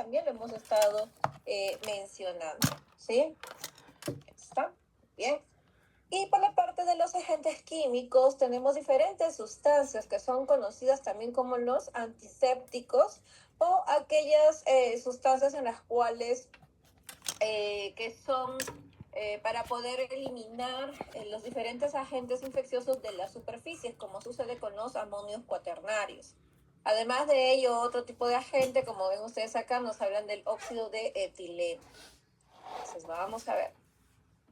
también lo hemos estado mencionando, ¿sí? ¿Está? Bien. Y por la parte de los agentes químicos, tenemos diferentes sustancias que son conocidas también como los antisépticos o aquellas sustancias en las cuales que son para poder eliminar los diferentes agentes infecciosos de las superficies, como sucede con los amonios cuaternarios. Además de ello, otro tipo de agente, como ven ustedes acá, nos hablan del óxido de etileno. Entonces, vamos a ver.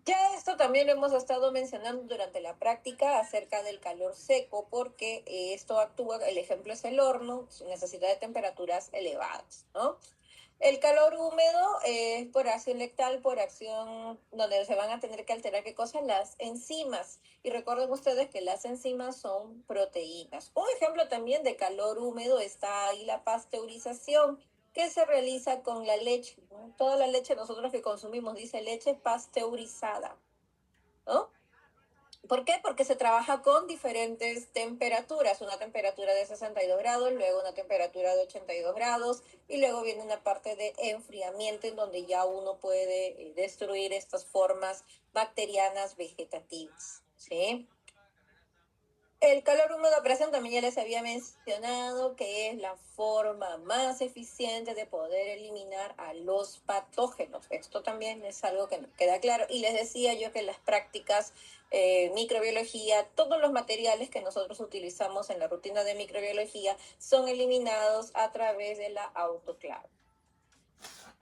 Ya esto también lo hemos estado mencionando durante la práctica acerca del calor seco, porque esto actúa, el ejemplo es el horno, necesita de temperaturas elevadas, ¿no? El calor húmedo es por acción letal, por acción donde se van a tener que alterar, ¿qué cosa? Las enzimas. Y recuerden ustedes que las enzimas son proteínas. Un ejemplo también de calor húmedo está ahí la pasteurización, que se realiza con la leche, ¿no? Toda la leche nosotros que consumimos dice leche pasteurizada, ¿no? ¿Por qué? Porque se trabaja con diferentes temperaturas, una temperatura de 62 grados, luego una temperatura de 82 grados y luego viene una parte de enfriamiento en donde ya uno puede destruir estas formas bacterianas vegetativas, ¿sí? El calor húmedo a presión también ya les había mencionado que es la forma más eficiente de poder eliminar a los patógenos. Esto también es algo que nos queda claro. Y les decía yo que las prácticas microbiología, todos los materiales que nosotros utilizamos en la rutina de microbiología son eliminados a través de la autoclave.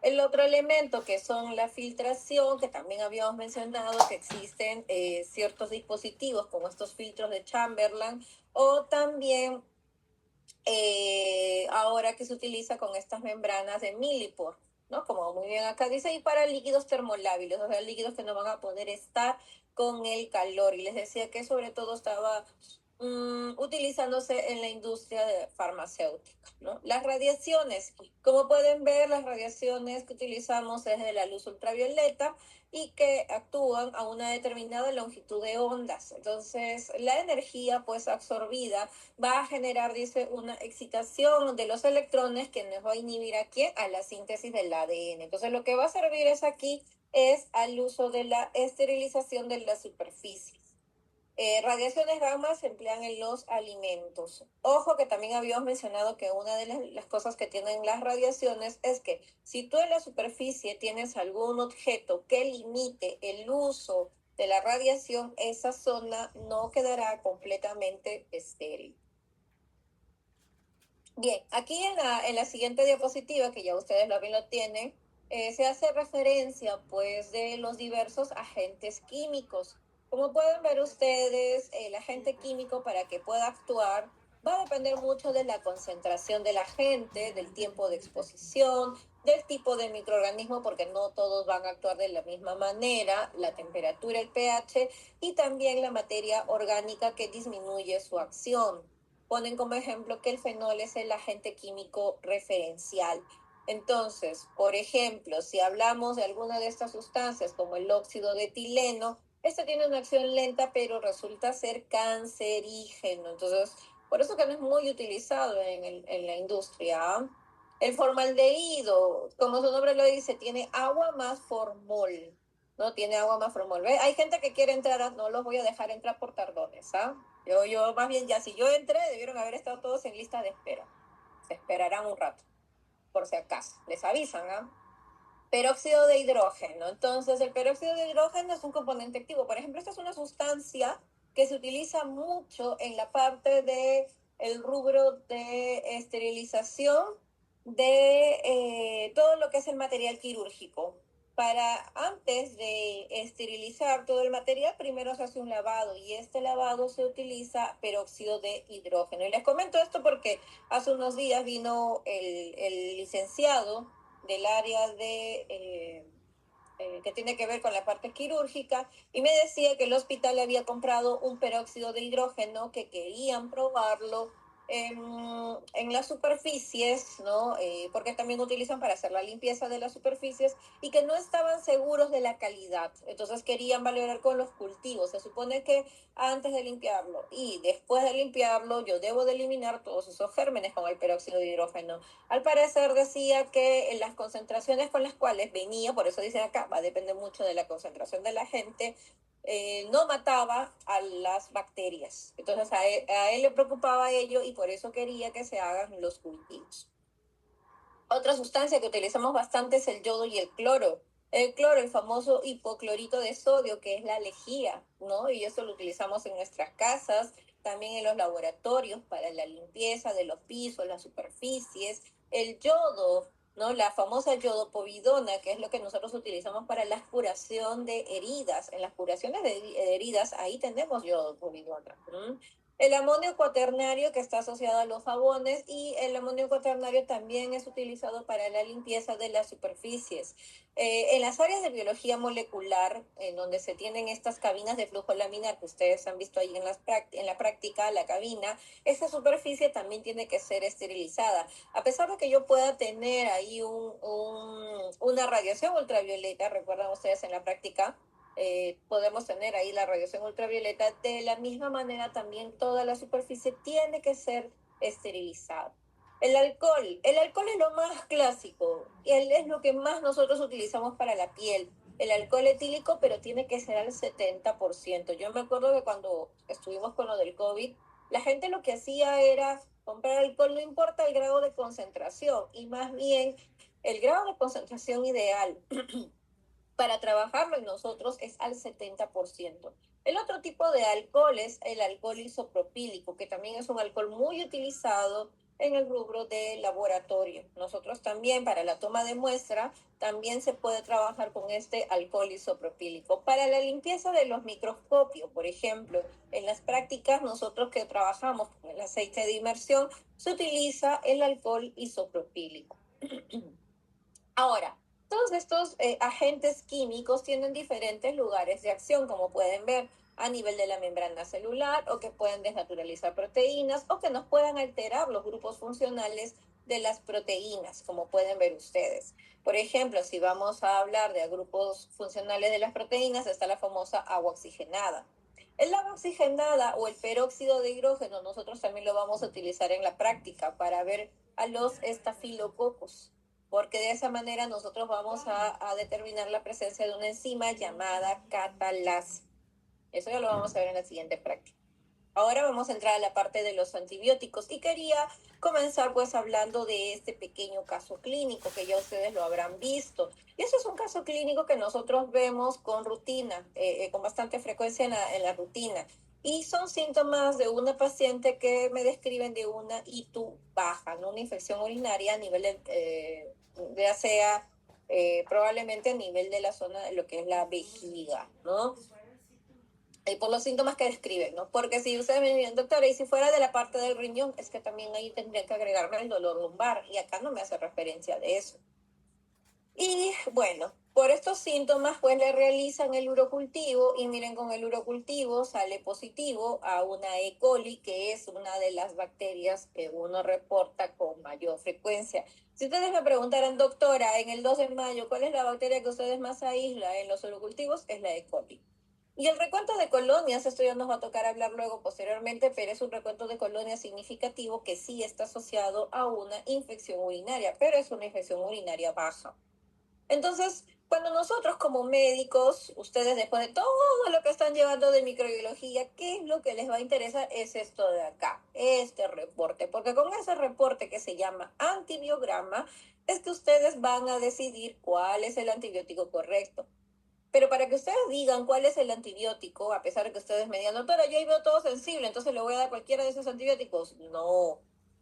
El otro elemento que son la filtración, que también habíamos mencionado que existen ciertos dispositivos como estos filtros de Chamberlain o también ahora que se utiliza con estas membranas de Millipore, ¿no? Como muy bien acá dice, y para líquidos termolábiles, o sea, líquidos que no van a poder estar con el calor. Y les decía que sobre todo estaba utilizándose en la industria farmacéutica, ¿no? Las radiaciones, como pueden ver, las radiaciones que utilizamos es de la luz ultravioleta y que actúan a una determinada longitud de ondas. Entonces, la energía pues absorbida va a generar, dice, una excitación de los electrones que nos va a inhibir aquí a la síntesis del ADN. Entonces, lo que va a servir es aquí es al uso de la esterilización de las superficies. Radiaciones gamma se emplean en los alimentos. Ojo que también habíamos mencionado que una de las cosas que tienen las radiaciones es que si tú en la superficie tienes algún objeto que limite el uso de la radiación, esa zona no quedará completamente estéril. Bien, aquí en la siguiente diapositiva, que ya ustedes lo tienen, se hace referencia pues de los diversos agentes químicos. Como pueden ver ustedes, el agente químico para que pueda actuar va a depender mucho de la concentración del agente, del tiempo de exposición, del tipo de microorganismo, porque no todos van a actuar de la misma manera, la temperatura, el pH y también la materia orgánica que disminuye su acción. Ponen como ejemplo que el fenol es el agente químico referencial. Entonces, por ejemplo, si hablamos de alguna de estas sustancias como el óxido de etileno, este tiene una acción lenta, pero resulta ser cancerígeno. Entonces, por eso que no es muy utilizado en la industria. El formaldehído, como su nombre lo dice, tiene agua más formol. No tiene agua más formol. ¿Ve? Hay gente que quiere entrar, no los voy a dejar entrar por tardones, ¿ah? Yo más bien ya, si yo entré, debieron haber estado todos en lista de espera. Se esperarán un rato, por si acaso. Les avisan, ¿ah? Peróxido de hidrógeno. Entonces, el peróxido de hidrógeno es un componente activo. Por ejemplo, esta es una sustancia que se utiliza mucho en la parte de el rubro de esterilización de todo lo que es el material quirúrgico. Para antes de esterilizar todo el material, primero se hace un lavado y este lavado se utiliza peróxido de hidrógeno. Y les comento esto porque hace unos días vino el licenciado del área que tiene que ver con la parte quirúrgica y me decía que el hospital había comprado un peróxido de hidrógeno que querían probarlo en las superficies, ¿no? Porque también utilizan para hacer la limpieza de las superficies y que no estaban seguros de la calidad. Entonces querían valorar con los cultivos. Se supone que antes de limpiarlo y después de limpiarlo yo debo de eliminar todos esos gérmenes como el peróxido de hidrógeno. Al parecer decía que en las concentraciones con las cuales venía, por eso dice acá, va a depender mucho de la concentración de la gente, no mataba a las bacterias. Entonces a él le preocupaba ello y por eso quería que se hagan los cultivos. Otra sustancia que utilizamos bastante es el yodo y el cloro. El cloro, el famoso hipoclorito de sodio, que es la lejía, ¿no? Y eso lo utilizamos en nuestras casas, también en los laboratorios para la limpieza de los pisos, las superficies. El yodo, ¿no? La famosa yodopovidona, que es lo que nosotros utilizamos para la curación de heridas. En las curaciones de heridas, ahí tenemos yodopovidona. El amonio cuaternario que está asociado a los jabones y el amonio cuaternario también es utilizado para la limpieza de las superficies. En las áreas de biología molecular, en donde se tienen estas cabinas de flujo laminar que ustedes han visto ahí en la práctica, la cabina, esa superficie también tiene que ser esterilizada. A pesar de que yo pueda tener ahí una radiación ultravioleta, recuerdan ustedes en la práctica, podemos tener ahí la radiación ultravioleta. De la misma manera, también toda la superficie tiene que ser esterilizada. El alcohol es lo más clásico y es lo que más nosotros utilizamos para la piel. El alcohol etílico, pero tiene que ser al 70%. Yo me acuerdo que cuando estuvimos con lo del COVID, la gente lo que hacía era comprar alcohol, no importa el grado de concentración, y más bien el grado de concentración ideal para trabajarlo en nosotros es al 70%. El otro tipo de alcohol es el alcohol isopropílico, que también es un alcohol muy utilizado en el rubro de laboratorio. Nosotros también para la toma de muestra también se puede trabajar con este alcohol isopropílico. Para la limpieza de los microscopios, por ejemplo, en las prácticas nosotros que trabajamos con el aceite de inmersión, se utiliza el alcohol isopropílico. Ahora, todos estos agentes químicos tienen diferentes lugares de acción, como pueden ver, a nivel de la membrana celular, o que pueden desnaturalizar proteínas, o que nos puedan alterar los grupos funcionales de las proteínas, como pueden ver ustedes. Por ejemplo, si vamos a hablar de grupos funcionales de las proteínas, está la famosa agua oxigenada. El agua oxigenada o el peróxido de hidrógeno, nosotros también lo vamos a utilizar en la práctica para ver a los estafilococos, porque de esa manera nosotros vamos a determinar la presencia de una enzima llamada catalasa. Eso ya lo vamos a ver en la siguiente práctica. Ahora vamos a entrar a la parte de los antibióticos y quería comenzar pues hablando de este pequeño caso clínico que ya ustedes lo habrán visto. Y eso es un caso clínico que nosotros vemos con rutina, con bastante frecuencia en la rutina. Y son síntomas de una paciente que me describen de una ITU baja, ¿no? Una infección urinaria a nivel ya sea probablemente a nivel de la zona de lo que es la vejiga, ¿no? Por los síntomas que describen, ¿no? Porque si ustedes me dirían, doctora, y si fuera de la parte del riñón, es que también ahí tendría que agregarme el dolor lumbar, y acá no me hace referencia de eso. Y bueno, por estos síntomas, pues le realizan el urocultivo, y miren, con el urocultivo sale positivo a una E. coli, que es una de las bacterias que uno reporta con mayor frecuencia. Si ustedes me preguntaran, doctora, en el 2 de mayo, ¿cuál es la bacteria que ustedes más aíslan en los urocultivos? Es la E. coli. Y el recuento de colonias, esto ya nos va a tocar hablar luego posteriormente, pero es un recuento de colonias significativo que sí está asociado a una infección urinaria, pero es una infección urinaria baja. Entonces, cuando nosotros como médicos, ustedes después de todo lo que están llevando de microbiología, ¿qué es lo que les va a interesar? Es esto de acá, este reporte, porque con ese reporte que se llama antibiograma, es que ustedes van a decidir cuál es el antibiótico correcto. Pero para que ustedes digan cuál es el antibiótico, a pesar de que ustedes me digan, doctora, yo ahí veo todo sensible, entonces le voy a dar cualquiera de esos antibióticos. No,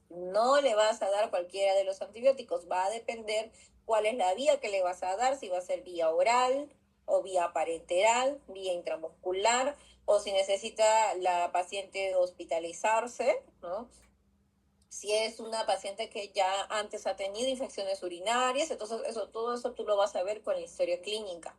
no le vas a dar cualquiera de los antibióticos. Va a depender cuál es la vía que le vas a dar, si va a ser vía oral o vía parenteral, vía intramuscular, o si necesita la paciente hospitalizarse, ¿no? Si es una paciente que ya antes ha tenido infecciones urinarias, entonces todo eso tú lo vas a ver con la historia clínica.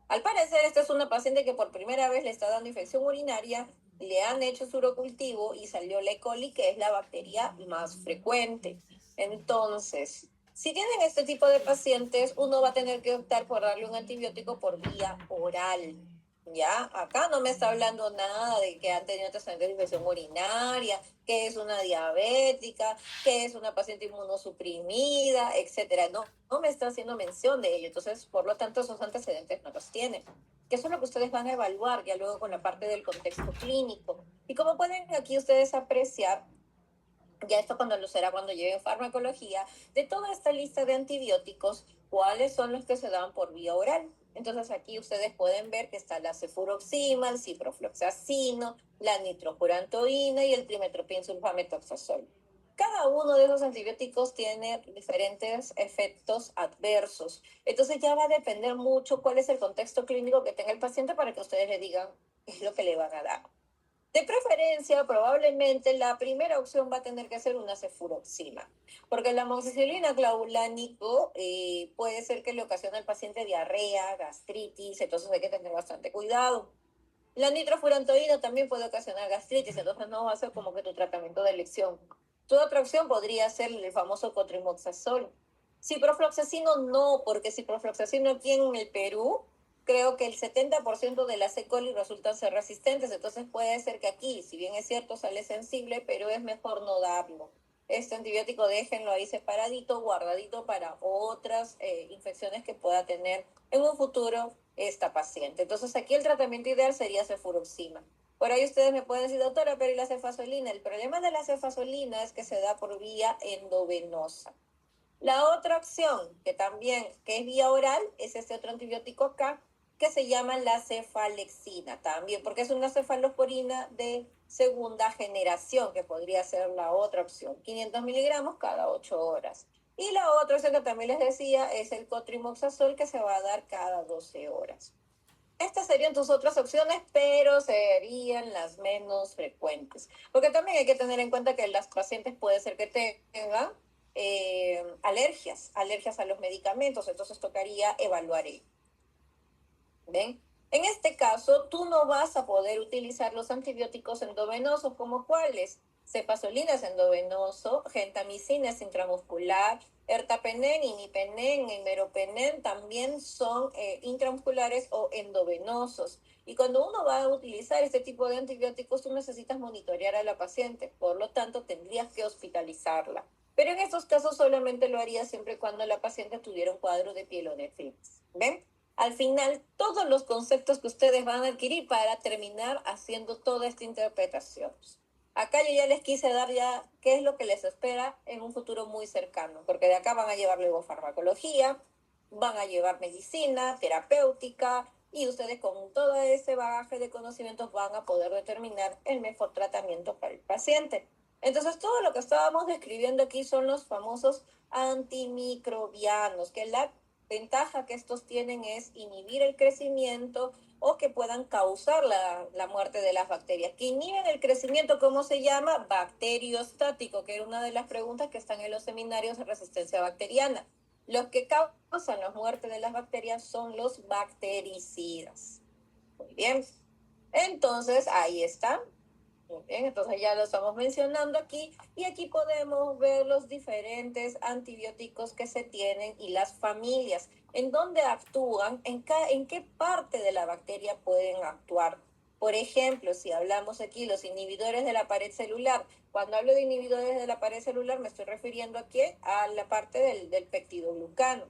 Al parecer, esta es una paciente que por primera vez le está dando infección urinaria le han hecho su urocultivo y salió la E. coli, que es la bacteria más frecuente. Entonces, si tienen este tipo de pacientes, uno va a tener que optar por darle un antibiótico por vía oral. Ya, acá no me está hablando nada de que han tenido antecedentes de infección urinaria, que es una diabética, que es una paciente inmunosuprimida, etcétera. No, no me está haciendo mención de ello. Entonces, por lo tanto, esos antecedentes no los tienen. Que eso es lo que ustedes van a evaluar ya luego con la parte del contexto clínico. Y como pueden aquí ustedes apreciar, ya esto cuando lo será cuando lleven farmacología, de toda esta lista de antibióticos, cuáles son los que se dan por vía oral. Entonces aquí ustedes pueden ver que está la cefuroxima, el ciprofloxacino, la nitrofurantoína y el trimetoprim-sulfamethoxazol. Cada uno de esos antibióticos tiene diferentes efectos adversos. Entonces ya va a depender mucho cuál es el contexto clínico que tenga el paciente para que ustedes le digan qué es lo que le van a dar. De preferencia, probablemente la primera opción va a tener que ser una cefuroxima, porque la amoxicilina clavulánico puede ser que le ocasione al paciente diarrea, gastritis, entonces hay que tener bastante cuidado. La nitrofurantoína también puede ocasionar gastritis, entonces no va a ser como que tu tratamiento de elección. Tu otra opción podría ser el famoso cotrimoxazol. Ciprofloxacino no, porque ciprofloxacino aquí en el Perú, creo que el 70% de las E. coli resultan ser resistentes, entonces puede ser que aquí, si bien es cierto, sale sensible, pero es mejor no darlo. Este antibiótico déjenlo ahí separadito, guardadito para otras infecciones que pueda tener en un futuro esta paciente. Entonces aquí el tratamiento ideal sería cefuroxima. Por ahí ustedes me pueden decir, doctora, pero ¿y la cefazolina? El problema de la cefazolina es que se da por vía endovenosa. La otra opción, que también que es vía oral, es este otro antibiótico acá, que se llama la cefalexina también, porque es una cefalosporina de segunda generación, que podría ser la otra opción, 500 miligramos cada 8 horas. Y la otra opción que también les decía es el cotrimoxazol, que se va a dar cada 12 horas. Estas serían tus otras opciones, pero serían las menos frecuentes. Porque también hay que tener en cuenta que las pacientes puede ser que tengan alergias a los medicamentos, entonces tocaría evaluar ello. ¿Ven? En este caso, tú no vas a poder utilizar los antibióticos endovenosos como cuáles. Cefazolina es endovenoso, gentamicina es intramuscular, ertapenem, imipenem, meropenem también son intramusculares o endovenosos. Y cuando uno va a utilizar este tipo de antibióticos, tú necesitas monitorear a la paciente, por lo tanto tendrías que hospitalizarla. Pero en estos casos solamente lo haría siempre y cuando la paciente tuviera un cuadro de pielonefritis. ¿Ven? Al final, todos los conceptos que ustedes van a adquirir para terminar haciendo toda esta interpretación. Acá yo ya les quise dar ya qué es lo que les espera en un futuro muy cercano, porque de acá van a llevar luego farmacología, van a llevar medicina, terapéutica, y ustedes con todo ese bagaje de conocimientos van a poder determinar el mejor tratamiento para el paciente. Entonces, todo lo que estábamos describiendo aquí son los famosos antimicrobianos, que la ventaja que estos tienen es inhibir el crecimiento o que puedan causar la muerte de las bacterias. Que inhiben el crecimiento, ¿cómo se llama? Bacteriostático, que era una de las preguntas que están en los seminarios de resistencia bacteriana. Los que causan la muerte de las bacterias son los bactericidas. Muy bien. Entonces, ahí está. Muy bien, entonces ya lo estamos mencionando aquí y aquí podemos ver los diferentes antibióticos que se tienen y las familias, en dónde actúan, en qué parte de la bacteria pueden actuar. Por ejemplo, si hablamos aquí los inhibidores de la pared celular, cuando hablo de inhibidores de la pared celular me estoy refiriendo aquí a la parte del peptidoglucano.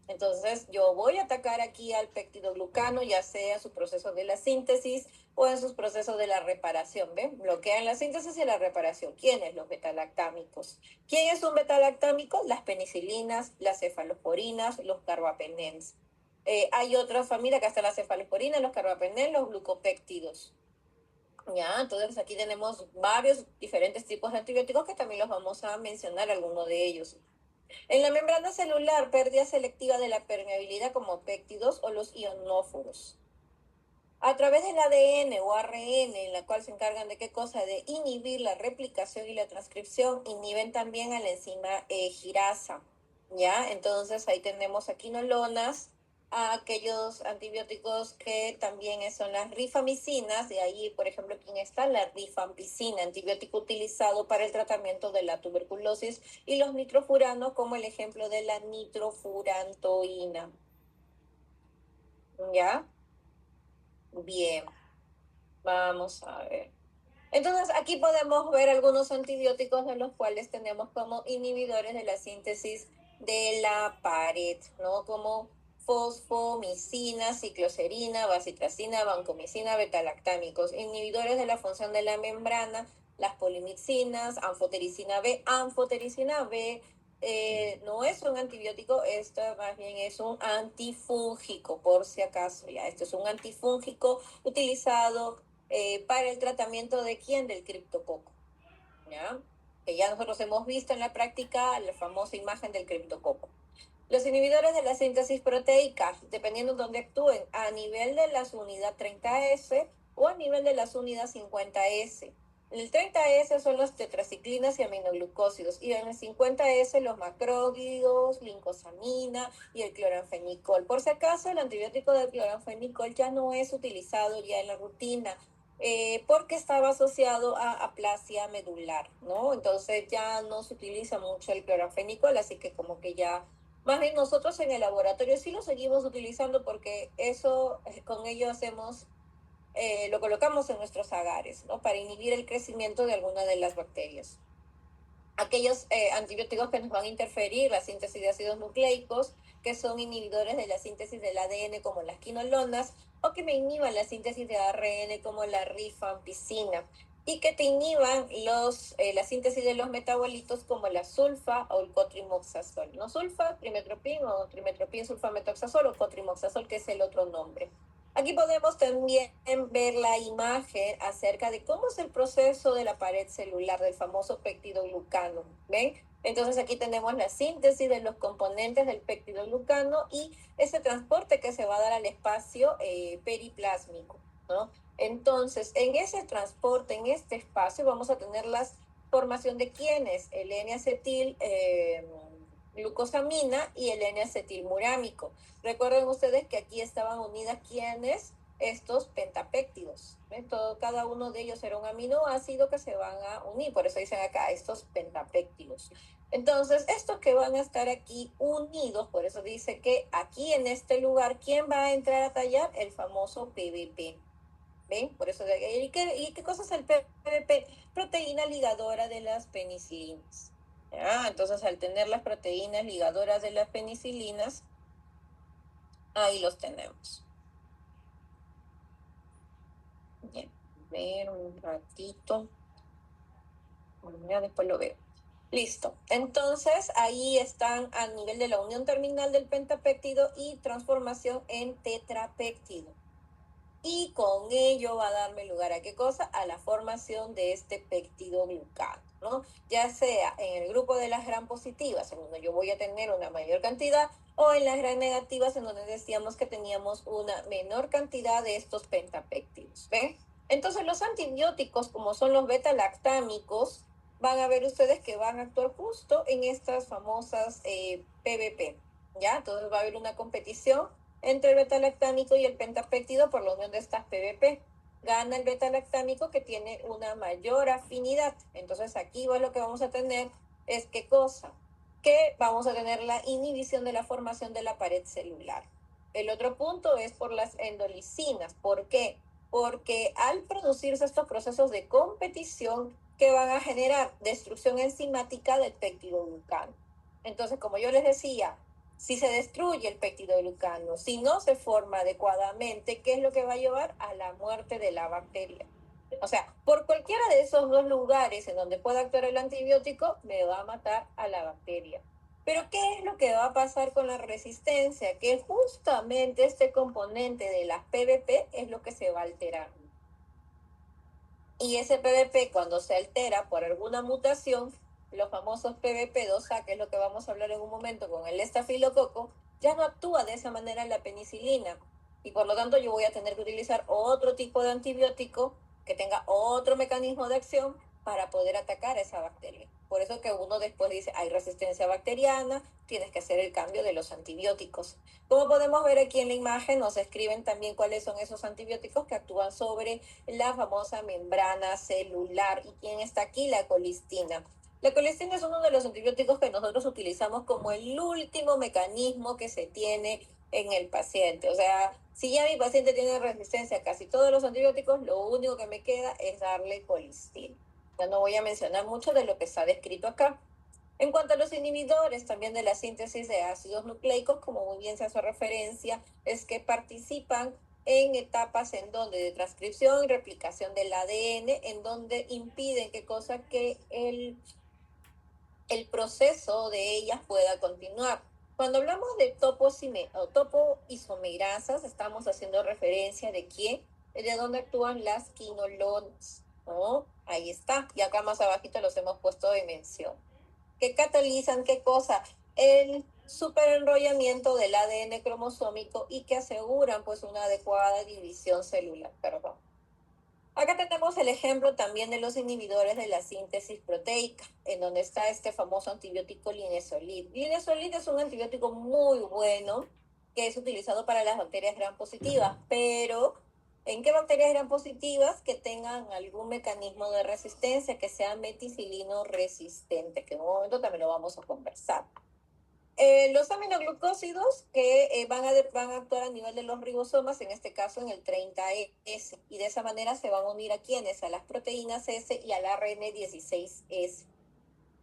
Entonces, yo voy a atacar aquí al peptidoglucano, ya sea su proceso de la síntesis o en sus procesos de la reparación. ¿Ven? Bloquean la síntesis y la reparación. ¿Quiénes? Los betalactámicos. ¿Quién es un betalactámico? Las penicilinas, las cefalosporinas, los carbapenens. Hay otra familia que hasta la cefalosporina, los carbapenens, los glucopéptidos. Ya, entonces aquí tenemos varios diferentes tipos de antibióticos que también los vamos a mencionar, algunos de ellos. En la membrana celular, pérdida selectiva de la permeabilidad como péptidos o los ionóforos. A través del ADN o ARN, en la cual se encargan de qué cosa, de inhibir la replicación y la transcripción, inhiben también a la enzima girasa, ¿ya? Entonces ahí tenemos a quinolonas, a aquellos antibióticos que también son las rifamicinas, de ahí, por ejemplo, aquí está la rifampicina, antibiótico utilizado para el tratamiento de la tuberculosis, y los nitrofuranos como el ejemplo de la nitrofurantoína. ¿Ya? Bien, vamos a ver. Entonces, aquí podemos ver algunos antibióticos de los cuales tenemos como inhibidores de la síntesis de la pared, ¿no? Como fosfomicina, cicloserina, bacitracina, vancomicina, betalactámicos, inhibidores de la función de la membrana, las polimixinas, anfotericina B, no es un antibiótico, esto más bien es un antifúngico, por si acaso, ya, esto es un antifúngico utilizado para el tratamiento de quién, del criptococo, ¿ya? Que ya nosotros hemos visto en la práctica la famosa imagen del criptococo. Los inhibidores de la síntesis proteica, dependiendo de dónde actúen, a nivel de la unidad 30S o a nivel de la unidad 50S. En el 30S son los tetraciclinas y aminoglucósidos, y en el 50S los macrólidos, lincosamina y el cloranfenicol. Por si acaso, el antibiótico del cloranfenicol ya no es utilizado ya en la rutina, porque estaba asociado a aplasia medular, ¿no? Entonces ya no se utiliza mucho el cloranfenicol, así que como que ya, más bien nosotros en el laboratorio sí lo seguimos utilizando porque eso, con ello hacemos, lo colocamos en nuestros agares, ¿no? Para inhibir el crecimiento de alguna de las bacterias. Aquellos antibióticos que nos van a interferir la síntesis de ácidos nucleicos, que son inhibidores de la síntesis del ADN como las quinolonas, o que me inhiban la síntesis de ARN como la rifampicina, y que te inhiban la síntesis de los metabolitos como la sulfa o el cotrimoxazol. No sulfa, trimetropin o trimetropin sulfametoxazol o cotrimoxazol, que es el otro nombre. Aquí podemos también ver la imagen acerca de cómo es el proceso de la pared celular del famoso peptidoglucano. ¿Ven? Entonces aquí tenemos la síntesis de los componentes del peptidoglucano y ese transporte que se va a dar al espacio periplásmico, ¿no? Entonces, en ese transporte, en este espacio, vamos a tener la formación de quiénes, el N-acetil glucosamina y el N-acetilmurámico. Recuerden ustedes que aquí estaban unidas quiénes, estos pentapéptidos. Cada uno de ellos era un aminoácido que se van a unir, por eso dicen acá estos pentapéptidos. Entonces, estos que van a estar aquí unidos, por eso dice que aquí en este lugar, ¿quién va a entrar a tallar? El famoso PVP. ¿Ven? Por eso, ¿y qué cosa es el PVP? Proteína ligadora de las penicilinas. ¿Ya? Entonces, al tener las proteínas ligadoras de las penicilinas, ahí los tenemos. Bien, ver un ratito. Bueno, ya después lo veo. Listo. Entonces, ahí están a nivel de la unión terminal del pentapéptido y transformación en tetrapéptido. Y con ello va a darme lugar a qué cosa, a la formación de este peptidoglucano, ¿no? Ya sea en el grupo de las gram positivas, en donde yo voy a tener una mayor cantidad, o en las gram negativas, en donde decíamos que teníamos una menor cantidad de estos pentapéptidos, ¿ven? Entonces los antibióticos, como son los beta-lactámicos, van a ver ustedes que van a actuar justo en estas famosas PVP, ¿ya? Entonces va a haber una competición entre el beta-lactámico y el pentapéptido por la unión de estas PVP. Gana el beta-lactámico, que tiene una mayor afinidad. Entonces aquí lo que vamos a tener es ¿qué cosa? Que vamos a tener la inhibición de la formación de la pared celular. El otro punto es por las endolicinas. ¿Por qué? Porque al producirse estos procesos de competición que van a generar destrucción enzimática del peptidoglucano. Entonces, como yo les decía, si se destruye el peptidoglucano, si no se forma adecuadamente, ¿qué es lo que va a llevar? A la muerte de la bacteria. O sea, por cualquiera de esos dos lugares en donde pueda actuar el antibiótico, me va a matar a la bacteria. Pero ¿qué es lo que va a pasar con la resistencia? Que justamente este componente de las PVP es lo que se va a alterar. Y ese PVP, cuando se altera por alguna mutación, los famosos PVP2A, que es lo que vamos a hablar en un momento con el estafilococo, ya no actúa de esa manera en la penicilina. Y por lo tanto yo voy a tener que utilizar otro tipo de antibiótico que tenga otro mecanismo de acción para poder atacar a esa bacteria. Por eso que uno después dice, hay resistencia bacteriana, tienes que hacer el cambio de los antibióticos. Como podemos ver aquí en la imagen, nos escriben también cuáles son esos antibióticos que actúan sobre la famosa membrana celular. ¿Y quién está aquí? La colistina. La colistina es uno de los antibióticos que nosotros utilizamos como el último mecanismo que se tiene en el paciente. O sea, si ya mi paciente tiene resistencia a casi todos los antibióticos, lo único que me queda es darle colistina. Ya no voy a mencionar mucho de lo que está descrito acá. En cuanto a los inhibidores también de la síntesis de ácidos nucleicos, como muy bien se hace referencia, es que participan en etapas en donde de transcripción y replicación del ADN, en donde impiden que cosa que el proceso de ellas pueda continuar. Cuando hablamos de topoisomerasas, estamos haciendo referencia de quién, de dónde actúan las quinolonas, ¿no? Ahí está, y acá más abajito los hemos puesto de mención. ¿Qué catalizan qué cosa? El superenrollamiento del ADN cromosómico y que aseguran pues una adecuada división celular, perdón. Acá tenemos el ejemplo también de los inhibidores de la síntesis proteica, en donde está este famoso antibiótico linezolid. Linezolid es un antibiótico muy bueno que es utilizado para las bacterias gram positivas, pero ¿en qué bacterias gram positivas que tengan algún mecanismo de resistencia, que sea meticilino resistente? Que en un momento también lo vamos a conversar. Los aminoglucósidos que van a actuar a nivel de los ribosomas, en este caso en el 30S, y de esa manera se van a unir a quienes, a las proteínas S y al ARN 16S.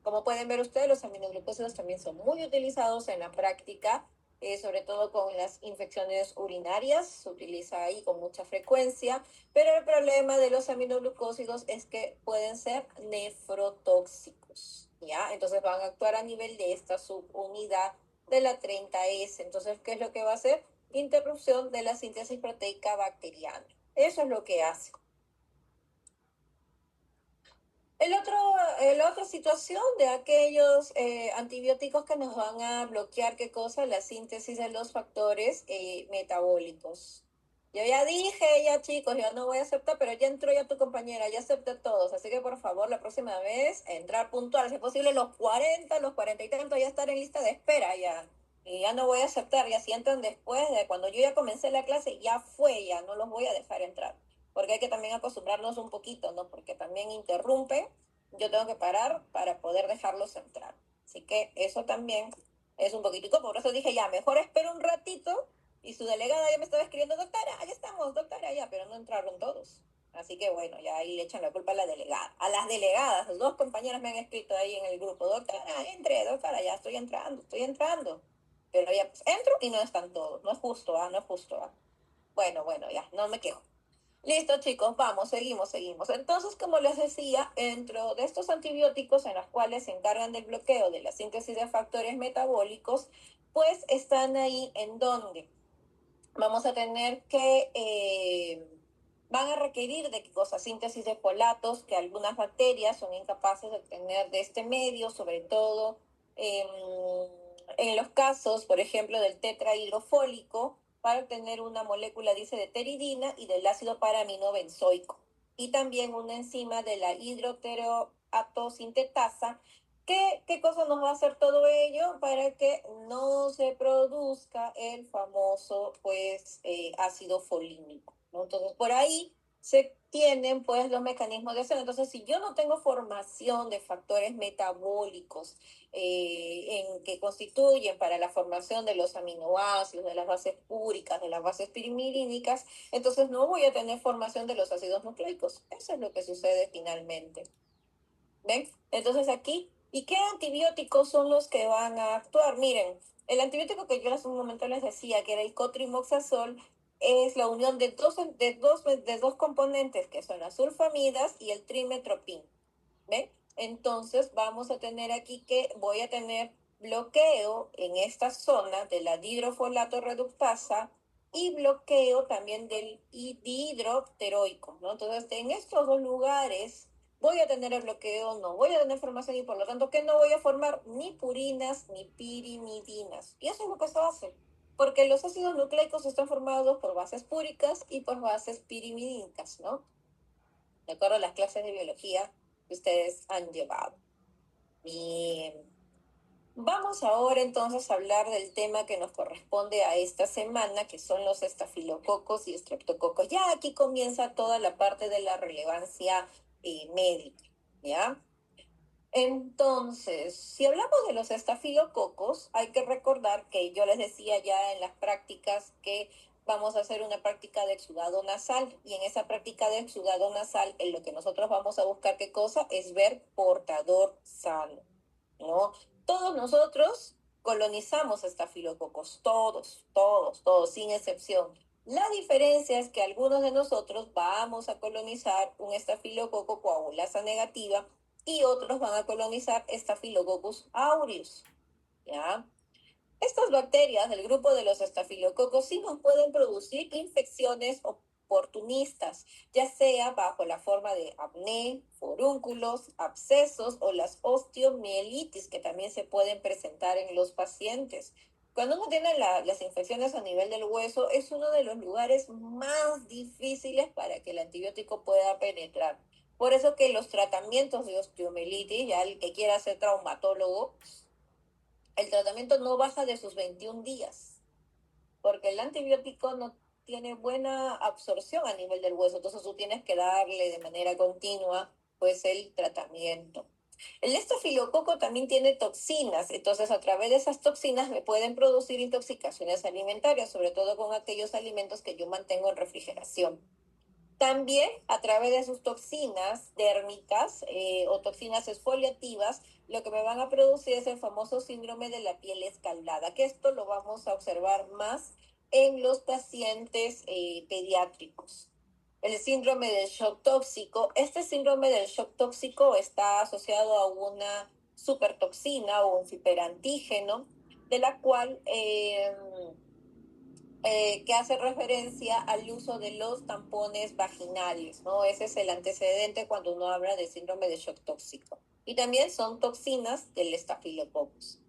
Como pueden ver ustedes, los aminoglucósidos también son muy utilizados en la práctica, sobre todo con las infecciones urinarias, se utiliza ahí con mucha frecuencia, pero el problema de los aminoglucósidos es que pueden ser nefrotóxicos, ¿ya? Entonces van a actuar a nivel de esta subunidad de la 30S. Entonces, ¿qué es lo que va a hacer? Interrupción de la síntesis proteica bacteriana. Eso es lo que hace. La otra situación de aquellos antibióticos que nos van a bloquear, ¿qué cosa? La síntesis de los factores metabólicos. Yo ya dije, ya chicos, yo no voy a aceptar, pero ya entró ya tu compañera, ya acepté todos. Así que por favor, la próxima vez, entrar puntual, si es posible, los 40, los 40 y tanto, ya estar en lista de espera ya. Y ya no voy a aceptar, ya si entran después de cuando yo ya comencé la clase, ya fue, ya no los voy a dejar entrar porque hay que también acostumbrarnos un poquito, ¿no? Porque también interrumpe, yo tengo que parar para poder dejarlos entrar. Así que eso también es un poquitico, por eso dije, ya, mejor espero un ratito, y su delegada ya me estaba escribiendo, doctora, ya estamos, doctora, ya, pero no entraron todos. Así que bueno, ya ahí le echan la culpa a la delegada. A las delegadas, las dos compañeras me han escrito ahí en el grupo, doctora, entre, doctora, ya estoy entrando, estoy entrando. Pero ya, pues, entro y no están todos. No es justo, ¿ah? No es justo, ¿ah? Bueno, ya, no me quejo. Listo, chicos, vamos, seguimos. Entonces, como les decía, dentro de estos antibióticos en los cuales se encargan del bloqueo de la síntesis de factores metabólicos, pues están ahí en donde vamos a tener que, van a requerir de cosas, síntesis de folatos, que algunas bacterias son incapaces de tener de este medio, sobre todo en los casos, por ejemplo, del tetrahidrofólico, para obtener una molécula, dice, de pteridina y del ácido paraminobenzoico. Y también una enzima de la hidroteroatosintetasa. ¿Qué cosa nos va a hacer todo ello? Para que no se produzca el famoso, pues, ácido folínico, ¿no? Entonces, por ahí se tienen, pues, los mecanismos de acción. Entonces, si yo no tengo formación de factores metabólicos en que constituyen para la formación de los aminoácidos, de las bases púricas, de las bases pirimidínicas, entonces no voy a tener formación de los ácidos nucleicos. Eso es lo que sucede finalmente. ¿Ven? Entonces aquí, ¿y qué antibióticos son los que van a actuar? Miren, el antibiótico que yo hace un momento les decía, que era el cotrimoxazol, es la unión de dos componentes, que son las sulfamidas y el trimetropin. ¿Ven? Entonces vamos a tener aquí que voy a tener bloqueo en esta zona de la dihidrofolato reductasa y bloqueo también del dihidropteroico, ¿no? Entonces, en estos dos lugares voy a tener el bloqueo, no voy a tener formación y por lo tanto que no voy a formar ni purinas ni pirimidinas. Y eso es lo que se hace, porque los ácidos nucleicos están formados por bases púricas y por bases pirimidínicas, ¿no? De acuerdo a las clases de biología que ustedes han llevado. Bien. Vamos ahora entonces a hablar del tema que nos corresponde a esta semana, que son los estafilococos y estreptococos. Ya aquí comienza toda la parte de la relevancia médica, ¿ya? Entonces, si hablamos de los estafilococos, hay que recordar que yo les decía ya en las prácticas que vamos a hacer una práctica de exudado nasal y en esa práctica de exudado nasal en lo que nosotros vamos a buscar qué cosa es ver portador sano, ¿no? Todos nosotros colonizamos estafilococos, todos, sin excepción. La diferencia es que algunos de nosotros vamos a colonizar un estafilococo coagulasa negativa y otros van a colonizar Staphylococcus aureus, ¿ya? Estas bacterias del grupo de los estafilococos sí nos pueden producir infecciones oportunistas, ya sea bajo la forma de acné, forúnculos, abscesos o las osteomielitis que también se pueden presentar en los pacientes. Cuando uno tiene las infecciones a nivel del hueso, es uno de los lugares más difíciles para que el antibiótico pueda penetrar. Por eso que los tratamientos de osteomielitis, ya el que quiera ser traumatólogo, el tratamiento no baja de sus 21 días, porque el antibiótico no tiene buena absorción a nivel del hueso, entonces tú tienes que darle de manera continua pues el tratamiento. El estafilococo también tiene toxinas, entonces a través de esas toxinas me pueden producir intoxicaciones alimentarias, sobre todo con aquellos alimentos que yo mantengo en refrigeración. También a través de sus toxinas dérmicas o toxinas exfoliativas, lo que me van a producir es el famoso síndrome de la piel escaldada, que esto lo vamos a observar más en los pacientes pediátricos. El síndrome del shock tóxico. Este síndrome del shock tóxico está asociado a una supertoxina o un hiperantígeno, de la cual que hace referencia al uso de los tampones vaginales, ¿no? Ese es el antecedente cuando uno habla de síndrome de shock tóxico. Y también son toxinas del estafilococcus.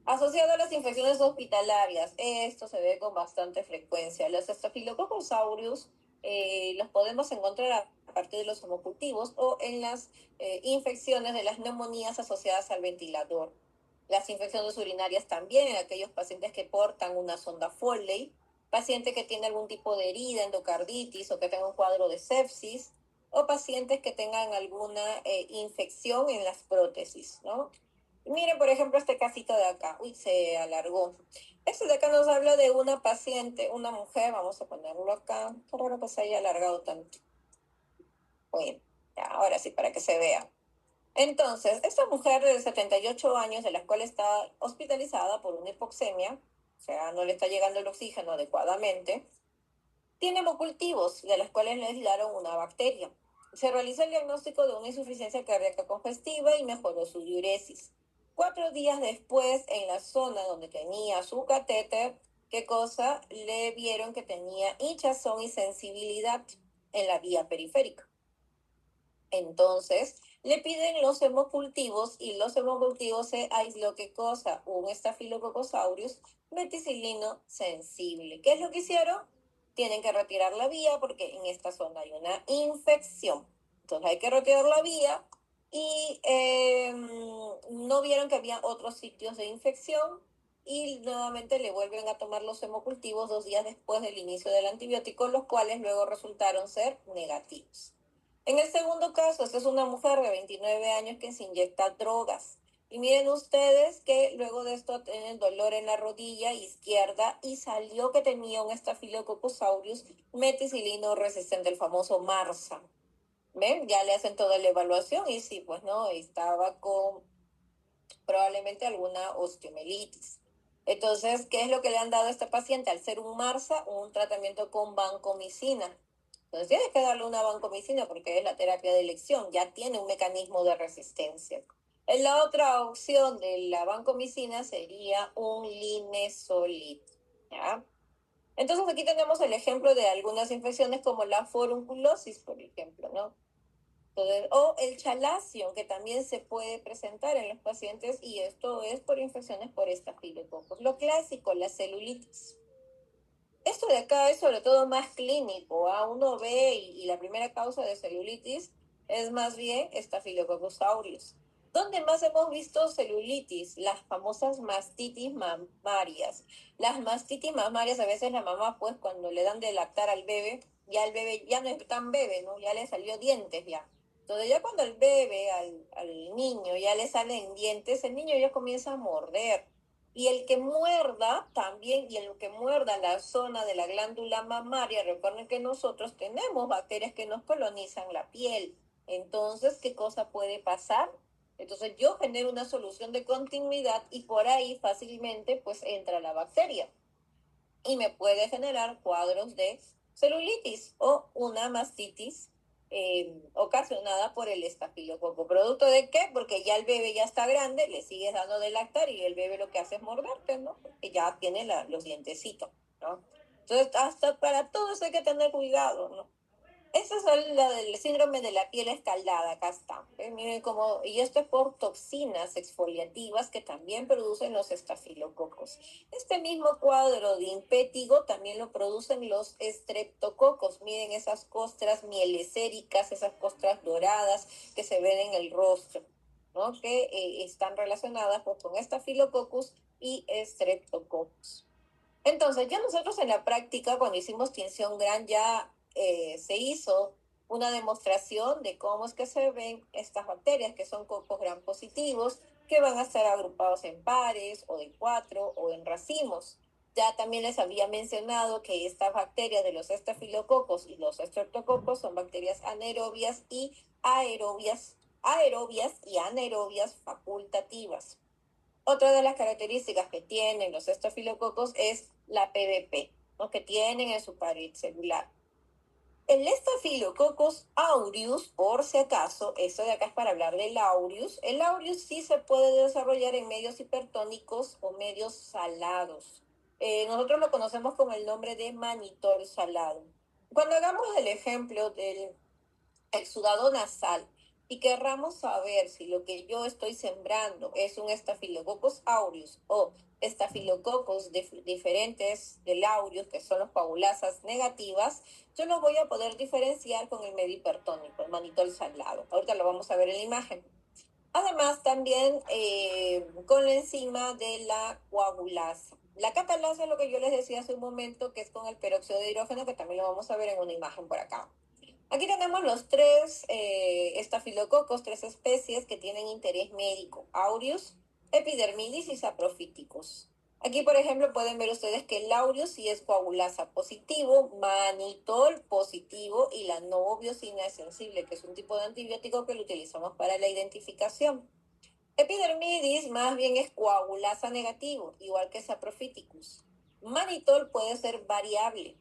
Asociado a las infecciones hospitalarias, esto se ve con bastante frecuencia. Los Staphylococcus aureus los podemos encontrar a partir de los homocultivos o en las infecciones de las neumonías asociadas al ventilador. Las infecciones urinarias también en aquellos pacientes que portan una sonda Foley, paciente que tiene algún tipo de herida, endocarditis o que tenga un cuadro de sepsis, o pacientes que tengan alguna infección en las prótesis, ¿no? Miren, por ejemplo, este casito de acá. Uy, se alargó. Este de acá nos habla de una paciente, una mujer, vamos a ponerlo acá. Qué raro que se haya alargado tanto. Bueno, ya, ahora sí, para que se vea. Entonces, esta mujer de 78 años, de la cual está hospitalizada por una hipoxemia, o sea, no le está llegando el oxígeno adecuadamente, tiene hemocultivos, de los cuales le aislaron una bacteria. Se realizó el diagnóstico de una insuficiencia cardíaca congestiva y mejoró su diuresis. 4 días después, en la zona donde tenía su catéter, ¿qué cosa? Le vieron que tenía hinchazón y sensibilidad en la vía periférica. Entonces, le piden los hemocultivos y los hemocultivos se aisló, ¿qué cosa? Un Staphylococcus aureus meticilino sensible. ¿Qué es lo que hicieron? Tienen que retirar la vía porque en esta zona hay una infección. Entonces hay que retirar la vía y no vieron que había otros sitios de infección y nuevamente le vuelven a tomar los hemocultivos 2 días después del inicio del antibiótico, los cuales luego resultaron ser negativos. En el segundo caso, esta es una mujer de 29 años que se inyecta drogas. Y miren ustedes que luego de esto tienen dolor en la rodilla izquierda y salió que tenía un Staphylococcus aureus meticilino resistente, el famoso MARSA. ¿Ven? Ya le hacen toda la evaluación y sí, pues no, estaba con probablemente alguna osteomelitis. Entonces, ¿qué es lo que le han dado a esta paciente? Al ser un MARSA, un tratamiento con vancomicina. Entonces, tienes que darle una vancomicina porque es la terapia de elección, ya tiene un mecanismo de resistencia. La otra opción de la vancomicina sería un linezolid, ¿ya? Entonces, aquí tenemos el ejemplo de algunas infecciones como la forunculosis, por ejemplo, ¿no? O el chalacio, que también se puede presentar en los pacientes, y esto es por infecciones por estafilococos. Lo clásico, la celulitis. Esto de acá es sobre todo más clínico, ¿ah? Uno ve y la primera causa de celulitis es más bien Staphylococcus aureus. ¿Dónde más hemos visto celulitis? Las famosas mastitis mamarias. Las mastitis mamarias, a veces la mamá, pues, cuando le dan de lactar al bebé, ya el bebé ya no es tan bebé, ¿no? Ya le salió dientes ya. Entonces ya cuando el bebé, al niño, ya le salen dientes, el niño ya comienza a morder. Y el que muerda también, y el que muerda la zona de la glándula mamaria, recuerden que nosotros tenemos bacterias que nos colonizan la piel. Entonces, ¿qué cosa puede pasar? Entonces yo genero una solución de continuidad y por ahí fácilmente pues entra la bacteria y me puede generar cuadros de celulitis o una mastitis ocasionada por el estafilococo. ¿Producto de qué? Porque ya el bebé ya está grande, le sigues dando de lactar y el bebé lo que hace es morderte, ¿no? Porque ya tiene los dientecitos, ¿no? Entonces, hasta para todo eso hay que tener cuidado, ¿no? Esa es la del síndrome de la piel escaldada, acá está. Miren cómo, y esto es por toxinas exfoliativas que también producen los estafilococos. Este mismo cuadro de impétigo también lo producen los estreptococos. Miren esas costras mielecéricas, esas costras doradas que se ven en el rostro, ¿no? Que están relacionadas pues, con estafilococcus y estreptococos. Entonces, ya nosotros en la práctica, cuando hicimos tinción gran, ya se hizo una demostración de cómo es que se ven estas bacterias, que son cocos gram positivos, que van a estar agrupados en pares o de cuatro o en racimos. Ya también les había mencionado que estas bacterias de los estafilococos y los estreptococos son bacterias anaerobias y aerobias y anaerobias facultativas. Otra de las características que tienen los estafilococos es la PVP, ¿no? Que tienen en su pared celular. El Staphylococcus aureus, por si acaso, eso de acá es para hablar del aureus. El aureus sí se puede desarrollar en medios hipertónicos o medios salados. Nosotros lo conocemos con el nombre de manitol salado. Cuando hagamos el ejemplo del exudado nasal y querramos saber si lo que yo estoy sembrando es un Staphylococcus aureus o estafilococos diferentes del aureus, que son los coagulasas negativas, yo lo voy a poder diferenciar con el medio hipertónico, el manitol salado. Ahorita lo vamos a ver en la imagen. Además, también con la enzima de la coagulasa. La catalasa es lo que yo les decía hace un momento, que es con el peróxido de hidrógeno, que también lo vamos a ver en una imagen por acá. Aquí tenemos los tres estafilococos, tres especies que tienen interés médico: Aureus, Epidermidis y Saprophyticus. Aquí, por ejemplo, pueden ver ustedes que el Aureus sí es coagulasa positivo, manitol positivo y la novobiosina es sensible, que es un tipo de antibiótico que lo utilizamos para la identificación. Epidermidis más bien es coagulasa negativo, igual que Saprophyticus. Manitol puede ser variable,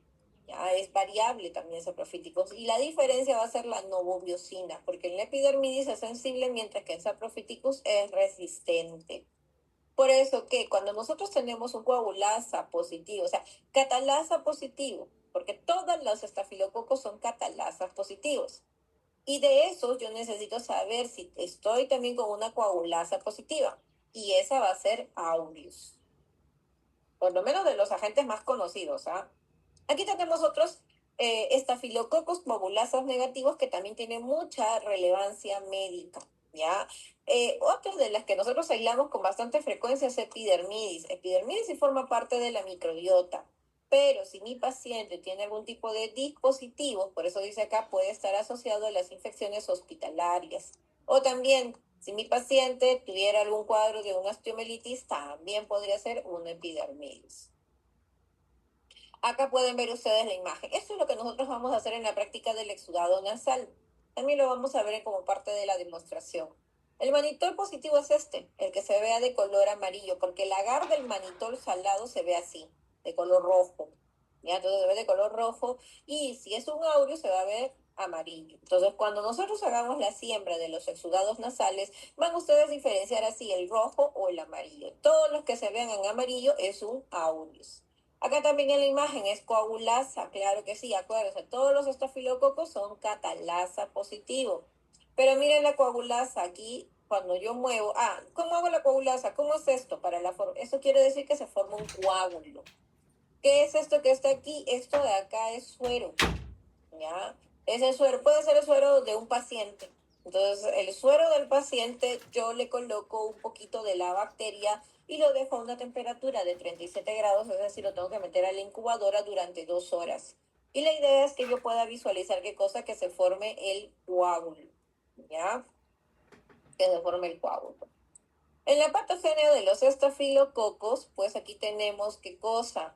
ya es variable también Saprophyticus, y la diferencia va a ser la novobiosina, porque en la epidermidis es sensible, mientras que en Saprophyticus es resistente. Por eso que cuando nosotros tenemos un coagulasa positivo, o sea, catalasa positivo, porque todos los estafilococos son catalasas positivos. Y de esos yo necesito saber si estoy también con una coagulasa positiva. Y esa va a ser aureus. Por lo menos de los agentes más conocidos, ¿ah? Aquí tenemos otros estafilococos coagulasas negativos que también tienen mucha relevancia médica, ¿ya? Otra de las que nosotros aislamos con bastante frecuencia es epidermidis. Epidermidis sí forma parte de la microbiota, pero si mi paciente tiene algún tipo de dispositivo, por eso dice acá, puede estar asociado a las infecciones hospitalarias. O también, si mi paciente tuviera algún cuadro de una osteomelitis, también podría ser un epidermidis. Acá pueden ver ustedes la imagen. Esto es lo que nosotros vamos a hacer en la práctica del exudado nasal. También lo vamos a ver como parte de la demostración. El manitol positivo es este, el que se vea de color amarillo, porque el agar del manitol salado se ve así, de color rojo. Ya, todo se ve de color rojo. Y si es un aureo, se va a ver amarillo. Entonces, cuando nosotros hagamos la siembra de los exudados nasales, van ustedes a diferenciar así el rojo o el amarillo. Todos los que se vean en amarillo es un aureus. Acá también en la imagen es coagulasa, claro que sí, acuérdense, todos los estafilococos son catalasa positivo. Pero miren la coagulasa aquí, cuando yo muevo, ¿cómo hago la coagulasa? ¿Cómo es esto? Eso quiere decir que se forma un coágulo. ¿Qué es esto que está aquí? Esto de acá es suero, ¿ya? Ese suero puede ser el suero de un paciente, Entonces, el suero del paciente, yo le coloco un poquito de la bacteria y lo dejo a una temperatura de 37 grados, es decir, lo tengo que meter a la incubadora durante 2 horas. Y la idea es que yo pueda visualizar qué cosa, que se forme el coágulo, ¿ya? Que se forme el coágulo. En la patogenia de los estafilococos, pues aquí tenemos qué cosa,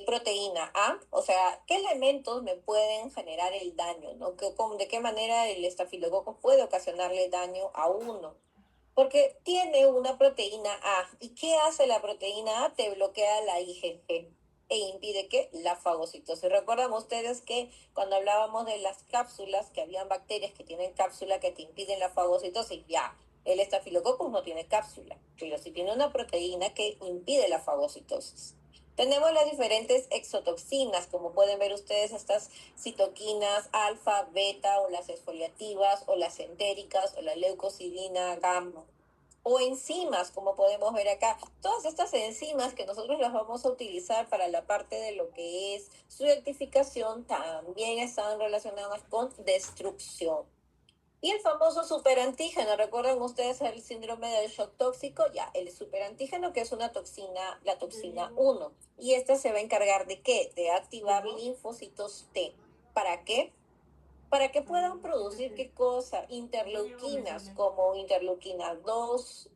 proteína A, o sea, qué elementos me pueden generar el daño, ¿no? ¿De qué manera el estafilococo puede ocasionarle daño a uno? Porque tiene una proteína A. ¿Y qué hace la proteína A? Te bloquea la IgG e impide que la fagocitosis. Recuerdan ustedes que cuando hablábamos de las cápsulas, que habían bacterias que tienen cápsula que te impiden la fagocitosis, ya, el estafilococcus no tiene cápsula, pero sí tiene una proteína que impide la fagocitosis. Tenemos las diferentes exotoxinas, como pueden ver ustedes, estas citoquinas alfa, beta, o las exfoliativas, o las entéricas, o la leucocidina gamma, o enzimas, como podemos ver acá. Todas estas enzimas que nosotros las vamos a utilizar para la parte de lo que es su identificación también están relacionadas con destrucción. Y el famoso superantígeno, ¿recuerdan ustedes el síndrome del shock tóxico? Ya, el superantígeno, que es una toxina, la toxina 1. Y esta se va a encargar de ¿qué? De activar linfocitos T. ¿Para qué? Para que puedan producir qué cosa, interleuquinas, como interleuquina 2,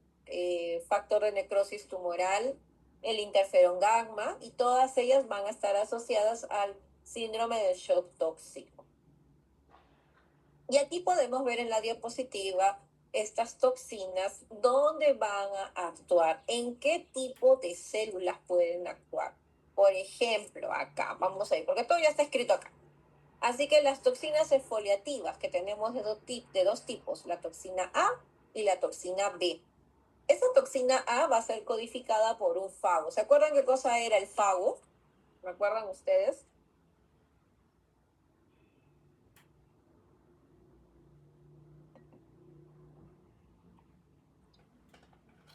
factor de necrosis tumoral, el interferón gamma, y todas ellas van a estar asociadas al síndrome del shock tóxico. Y aquí podemos ver en la diapositiva estas toxinas, dónde van a actuar, en qué tipo de células pueden actuar. Por ejemplo, acá, vamos a ir, porque todo ya está escrito acá. Así que las toxinas exfoliativas, que tenemos de dos tipos, la toxina A y la toxina B. Esa toxina A va a ser codificada por un fago. ¿Se acuerdan qué cosa era el fago? ¿Recuerdan ustedes?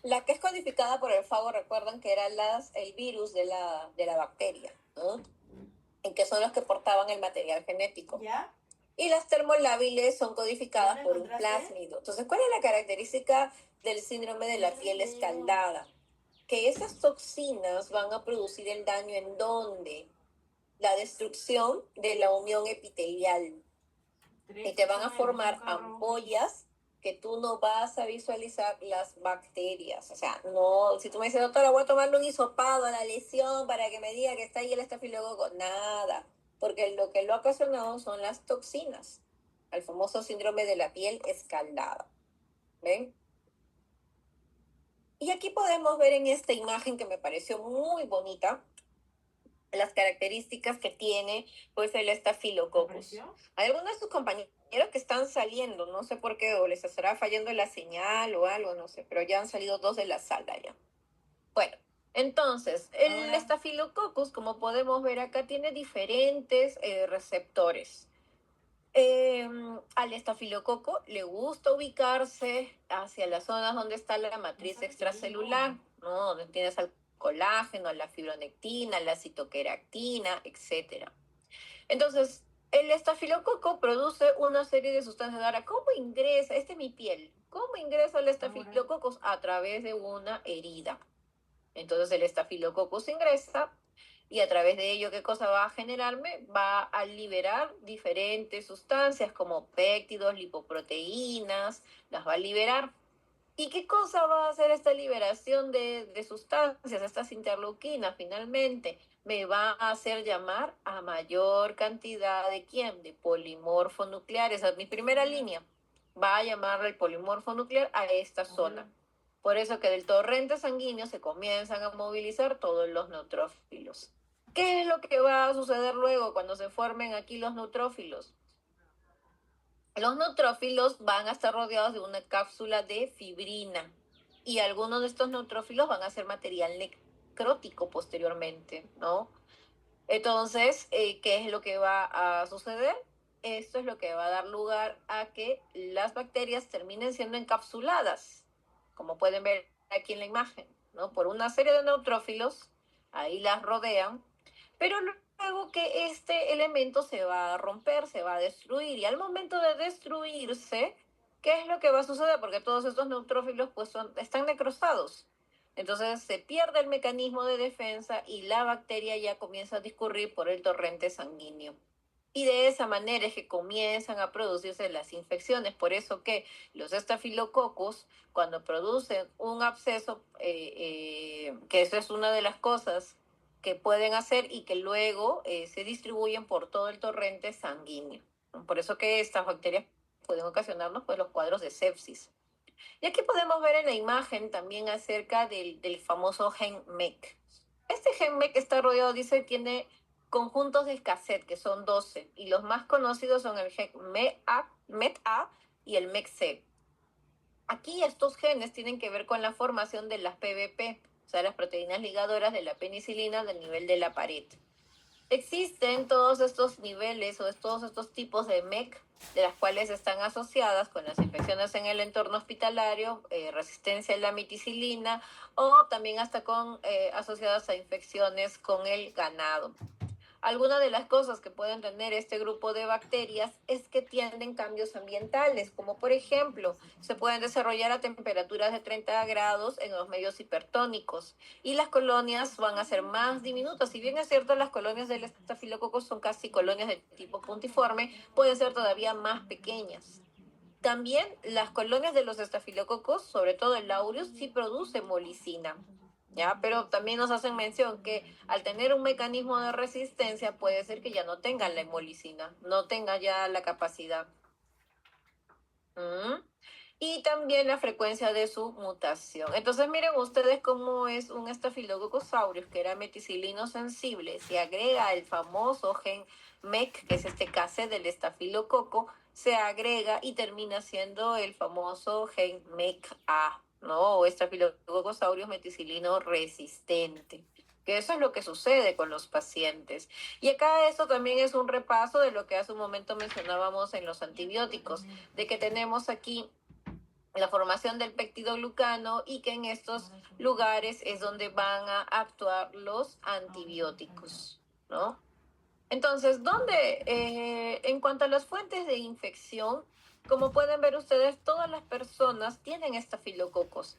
La que es codificada por el fago, recuerdan que era el virus de la bacteria, ¿no? En que son los que portaban el material genético. ¿Ya? Y las termolábiles son codificadas por un plásmido. Entonces, ¿cuál es la característica del síndrome de la piel escaldada? Que esas toxinas van a producir el daño en dónde? La destrucción de la unión epitelial. Y te van a formar ampollas que tú no vas a visualizar las bacterias. O sea, no, si tú me dices, doctora, voy a tomarle un hisopado a la lesión para que me diga que está ahí el estafilococo, nada, porque lo que lo ha ocasionado son las toxinas, el famoso síndrome de la piel escaldada. ¿Ven? Y aquí podemos ver en esta imagen, que me pareció muy bonita, las características que tiene pues el estafilococcus. Hay algunos de sus compañeros que están saliendo, no sé por qué, o les estará fallando la señal o algo, no sé, pero ya han salido dos de la sala ya. Bueno, entonces, el estafilococcus, como podemos ver acá, tiene diferentes receptores. Al estafilococo le gusta ubicarse hacia las zonas donde está la matriz extracelular, ¿no? Donde tienes al colágeno, la fibronectina, la citoqueractina, etc. Entonces, el estafilococo produce una serie de sustancias. Ahora, ¿cómo ingresa? Esta es mi piel. ¿Cómo ingresa el estafilococo? A través de una herida. Entonces, el estafilococcus ingresa y a través de ello, ¿qué cosa va a generarme? Va a liberar diferentes sustancias como péptidos, lipoproteínas, las va a liberar. ¿Y qué cosa va a hacer esta liberación de sustancias, estas interleuquinas finalmente? Me va a hacer llamar a mayor cantidad de ¿quién? De polimorfo nuclear. Esa es mi primera línea. Va a llamar el polimorfo nuclear a esta zona. Por eso que del torrente sanguíneo se comienzan a movilizar todos los neutrófilos. ¿Qué es lo que va a suceder luego cuando se formen aquí los neutrófilos? Los neutrófilos van a estar rodeados de una cápsula de fibrina y algunos de estos neutrófilos van a ser material necrótico posteriormente, ¿no? Entonces, ¿qué es lo que va a suceder? Esto es lo que va a dar lugar a que las bacterias terminen siendo encapsuladas, como pueden ver aquí en la imagen, ¿no? Por una serie de neutrófilos, ahí las rodean, pero luego que este elemento se va a romper, se va a destruir, y al momento de destruirse, ¿qué es lo que va a suceder? Porque todos estos neutrófilos pues están necrosados. Entonces se pierde el mecanismo de defensa y la bacteria ya comienza a discurrir por el torrente sanguíneo. Y de esa manera es que comienzan a producirse las infecciones. Por eso que los estafilococos, cuando producen un absceso, que eso es una de las cosas que pueden hacer y que luego se distribuyen por todo el torrente sanguíneo. Por eso que estas bacterias pueden ocasionarnos pues, los cuadros de sepsis. Y aquí podemos ver en la imagen también acerca del famoso gen MEC. Este gen MEC está rodeado, dice, tiene conjuntos de cassette, que son 12, y los más conocidos son el gen MET-A y el MEC-C. Aquí estos genes tienen que ver con la formación de las PBP, o sea, las proteínas ligadoras de la penicilina del nivel de la pared. Existen todos estos niveles o todos estos tipos de MEC, de las cuales están asociadas con las infecciones en el entorno hospitalario, resistencia a la ameticilina o también hasta con asociadas a infecciones con el ganado. Algunas de las cosas que pueden tener este grupo de bacterias es que tienen cambios ambientales, como por ejemplo, se pueden desarrollar a temperaturas de 30 grados en los medios hipertónicos y las colonias van a ser más diminutas. Si bien es cierto, las colonias del estafilococo son casi colonias de tipo puntiforme, pueden ser todavía más pequeñas. También las colonias de los estafilococos, sobre todo el aureus, sí produce molicina. ¿Ya? Pero también nos hacen mención que al tener un mecanismo de resistencia puede ser que ya no tengan la hemolicina, no tenga ya la capacidad. ¿Mm? Y también la frecuencia de su mutación. Entonces miren ustedes cómo es un Staphylococcus aureus que era meticilino sensible. Se agrega el famoso gen MEC, que es este case del estafilococo, se agrega y termina siendo el famoso gen MEC-A, ¿no? O Staphylococcus aureus meticilino resistente. Que eso es lo que sucede con los pacientes. Y acá esto también es un repaso de lo que hace un momento mencionábamos en los antibióticos, de que tenemos aquí la formación del peptidoglucano y que en estos lugares es donde van a actuar los antibióticos, ¿no? Entonces, ¿dónde? En cuanto a las fuentes de infección, como pueden ver ustedes, todas las personas tienen estafilococos.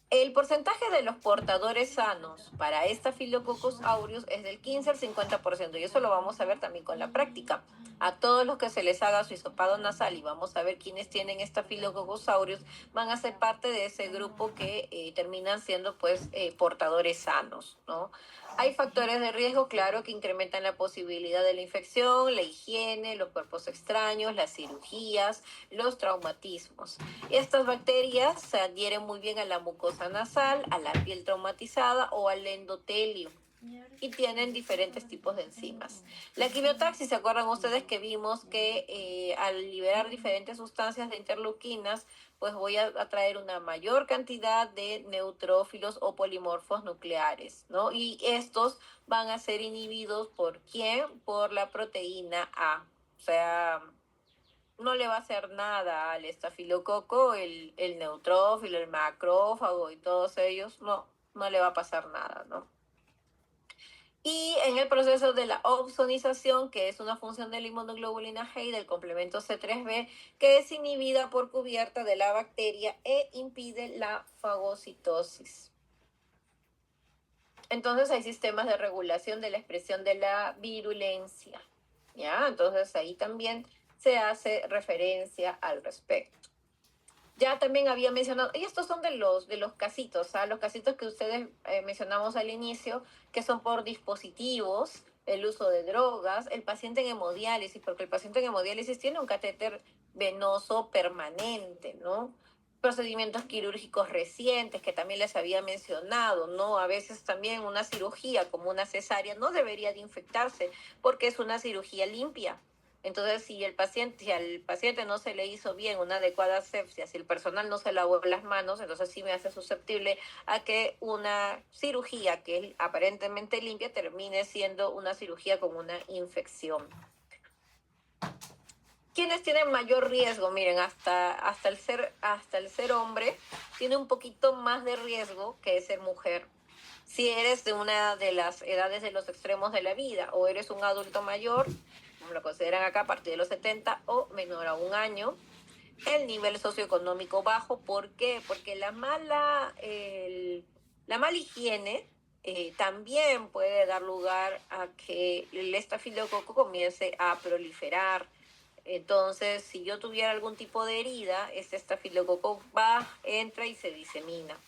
El porcentaje de los portadores sanos para Staphylococcus aureus es del 15 al 50%, y eso lo vamos a ver también con la práctica. A todos los que se les haga su hisopado nasal y vamos a ver quiénes tienen Staphylococcus aureus, van a ser parte de ese grupo que terminan siendo pues portadores sanos, ¿no? Hay factores de riesgo, claro, que incrementan la posibilidad de la infección, la higiene, los cuerpos extraños, las cirugías, los traumatismos. Estas bacterias se adhieren muy bien a la mucosa nasal, a la piel traumatizada o al endotelio y tienen diferentes tipos de enzimas. La quimiotaxis, ¿se acuerdan ustedes que vimos que al liberar diferentes sustancias de interleuquinas, pues voy a atraer una mayor cantidad de neutrófilos o polimorfos nucleares, ¿no? Y estos van a ser inhibidos ¿por quién? Por la proteína A. O sea, no le va a hacer nada al estafilococo, el neutrófilo, el macrófago y todos ellos, no le va a pasar nada, ¿no? Y en el proceso de la opsonización, que es una función de la inmunoglobulina G y del complemento C3b, que es inhibida por cubierta de la bacteria e impide la fagocitosis. Entonces hay sistemas de regulación de la expresión de la virulencia, ¿ya? Entonces ahí también se hace referencia al respecto. Ya también había mencionado, y estos son de los casitos, ¿ah? Los casitos que ustedes mencionamos al inicio, que son por dispositivos, el uso de drogas, el paciente en hemodiálisis, porque el paciente en hemodiálisis tiene un catéter venoso permanente, ¿no? Procedimientos quirúrgicos recientes que también les había mencionado, ¿no? A veces también una cirugía como una cesárea no debería de infectarse porque es una cirugía limpia. Entonces, si al paciente no se le hizo bien una adecuada asepsia, si el personal no se lavó las manos, entonces sí me hace susceptible a que una cirugía que es aparentemente limpia termine siendo una cirugía con una infección. ¿Quiénes tienen mayor riesgo? Miren, hasta el ser hombre tiene un poquito más de riesgo que ser mujer. Si eres de una de las edades de los extremos de la vida o eres un adulto mayor, como lo consideran acá a partir de los 70 o menor a un año, el nivel socioeconómico bajo. ¿Por qué? Porque la mala higiene también puede dar lugar a que el estafilococo comience a proliferar. Entonces, si yo tuviera algún tipo de herida, este estafilococo va, entra y se disemina.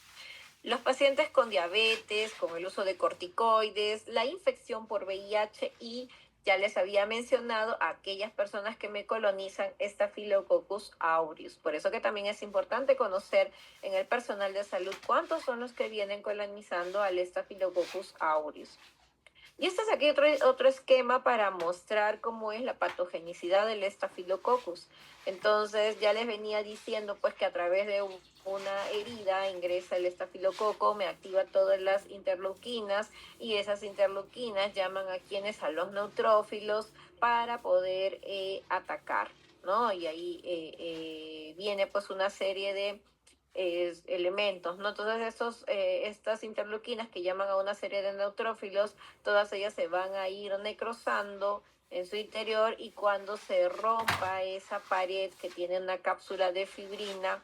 Los pacientes con diabetes, con el uso de corticoides, la infección por VIH y ya les había mencionado a aquellas personas que me colonizan Staphylococcus aureus. Por eso que también es importante conocer en el personal de salud cuántos son los que vienen colonizando al Staphylococcus aureus. Y este es aquí otro esquema para mostrar cómo es la patogenicidad del Staphylococcus. Entonces ya les venía diciendo pues que a través de una herida ingresa el estafilococo, me activa todas las interleuquinas y esas interleuquinas llaman a quienes, a los neutrófilos, para poder atacar, ¿no? Y ahí viene pues una serie de elementos, ¿no? Entonces estas interleuquinas que llaman a una serie de neutrófilos, todas ellas se van a ir necrosando en su interior y cuando se rompa esa pared que tiene una cápsula de fibrina,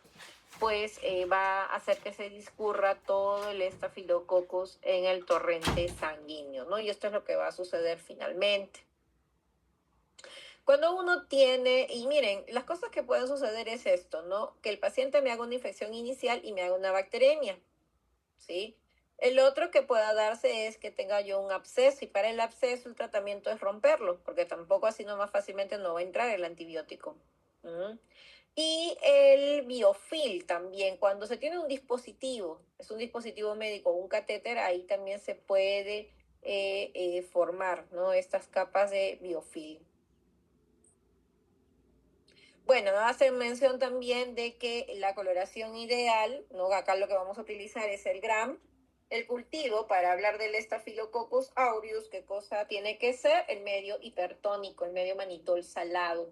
pues va a hacer que se discurra todo el estafilococcus en el torrente sanguíneo, ¿no? Y esto es lo que va a suceder finalmente. Cuando uno tiene, y miren, las cosas que pueden suceder es esto, ¿no? Que el paciente me haga una infección inicial y me haga una bacteremia, ¿sí? El otro que pueda darse es que tenga yo un absceso y para el absceso el tratamiento es romperlo, porque tampoco así nomás fácilmente no va a entrar el antibiótico. ¿Mm? Y el biofil también, cuando se tiene un dispositivo, es un dispositivo médico, un catéter, ahí también se puede formar, ¿no? Estas capas de biofil. Bueno, hacen mención también de que la coloración ideal, ¿no? Acá lo que vamos a utilizar es el gram. El cultivo, para hablar del Staphylococcus aureus, ¿qué cosa tiene que ser? El medio hipertónico, el medio manitol salado.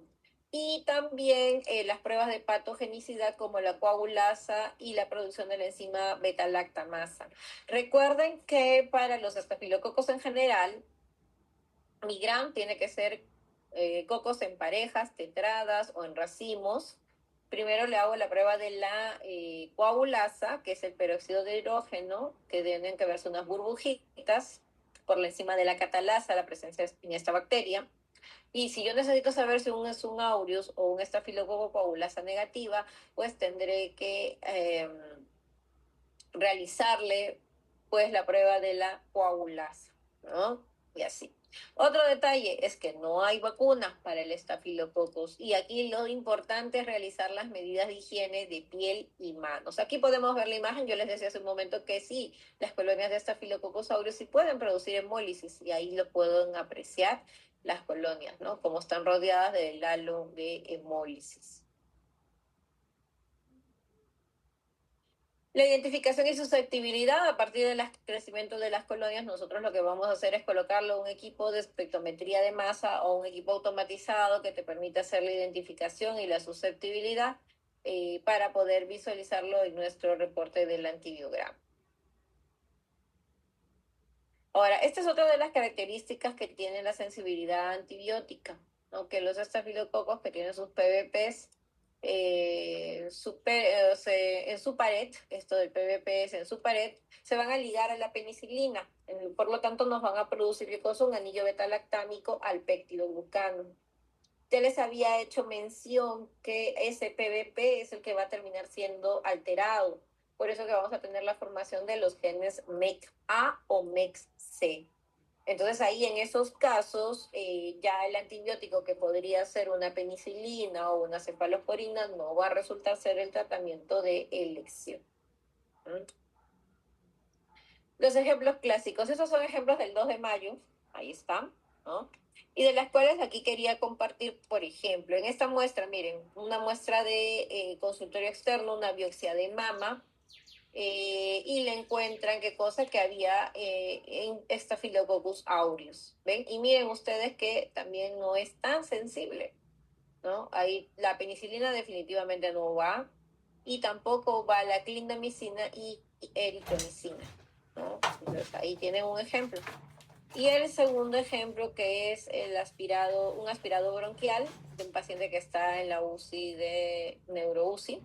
Y también las pruebas de patogenicidad como la coagulasa y la producción de la enzima beta-lactamasa. Recuerden que para los estafilococos en general, mi gram tiene que ser cocos en parejas, tetradas o en racimos. Primero le hago la prueba de la coagulasa, que es el peróxido de hidrógeno, que tienen que verse unas burbujitas por encima de la catalasa, la presencia en esta bacteria. Y si yo necesito saber si es un aureus o un estafilococo coagulasa negativa, pues tendré que realizarle pues la prueba de la coagulasa, ¿no? Y así. Otro detalle es que no hay vacuna para el estafilococcus y aquí lo importante es realizar las medidas de higiene de piel y manos. Aquí podemos ver la imagen, yo les decía hace un momento que sí, las colonias de Staphylococcus aureus sí pueden producir hemólisis y ahí lo pueden apreciar las colonias, ¿no? Como están rodeadas del halo de hemólisis. La identificación y susceptibilidad, a partir del crecimiento de las colonias, nosotros lo que vamos a hacer es colocarle un equipo de espectrometría de masa o un equipo automatizado que te permita hacer la identificación y la susceptibilidad para poder visualizarlo en nuestro reporte del antibiograma. Ahora, esta es otra de las características que tiene la sensibilidad antibiótica, ¿no? Que los estafilococos que tienen sus PVPs en su pared, esto del PVP es en su pared, se van a ligar a la penicilina. Por lo tanto, nos van a producir un anillo beta-lactámico al péptidoglucano. Ya les había hecho mención que ese PVP es el que va a terminar siendo alterado. Por eso que vamos a tener la formación de los genes MEC-A o MEC-C. Entonces ahí en esos casos ya el antibiótico que podría ser una penicilina o una cefalosporina no va a resultar ser el tratamiento de elección. ¿Mm? Los ejemplos clásicos, esos son ejemplos del 2 de mayo, ahí están, ¿no? Y de las cuales aquí quería compartir, por ejemplo, en esta muestra, miren, una muestra de consultorio externo, una biopsia de mama, y le encuentran qué cosa que había en Staphylococcus aureus, ¿ven? Y miren ustedes que también no es tan sensible, ¿no? Ahí la penicilina definitivamente no va, y tampoco va la clindamicina y eritromicina, ¿no? Entonces ahí tienen un ejemplo. Y el segundo ejemplo que es un aspirado bronquial de un paciente que está en la UCI de neuro-UCI.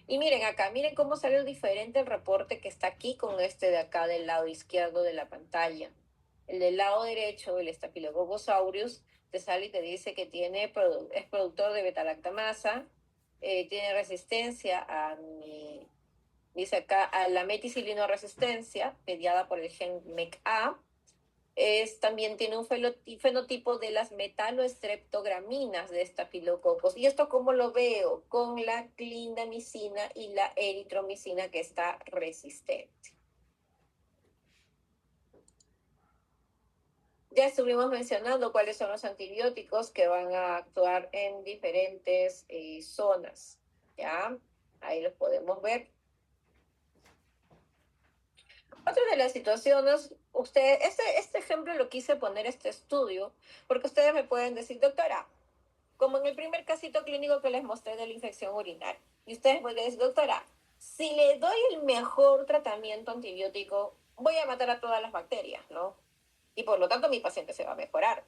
Y miren acá, miren cómo salió diferente el reporte que está aquí con este de acá del lado izquierdo de la pantalla. El del lado derecho, el Staphylococcus aureus, te sale y te dice que es productor de beta-lactamasa, tiene resistencia dice acá, a la meticilino resistencia, mediada por el gen MECA. También tiene un fenotipo de las metalostreptograminas de estafilococos. ¿Y esto cómo lo veo? Con la clindamicina y la eritromicina que está resistente. Ya estuvimos mencionando cuáles son los antibióticos que van a actuar en diferentes zonas. ¿Ya? Ahí los podemos ver. Otra de las situaciones, este ejemplo lo quise poner este estudio, porque ustedes me pueden decir, doctora, como en el primer casito clínico que les mostré de la infección urinaria, y ustedes pueden decir, doctora, si le doy el mejor tratamiento antibiótico, voy a matar a todas las bacterias, ¿no? Y por lo tanto mi paciente se va a mejorar.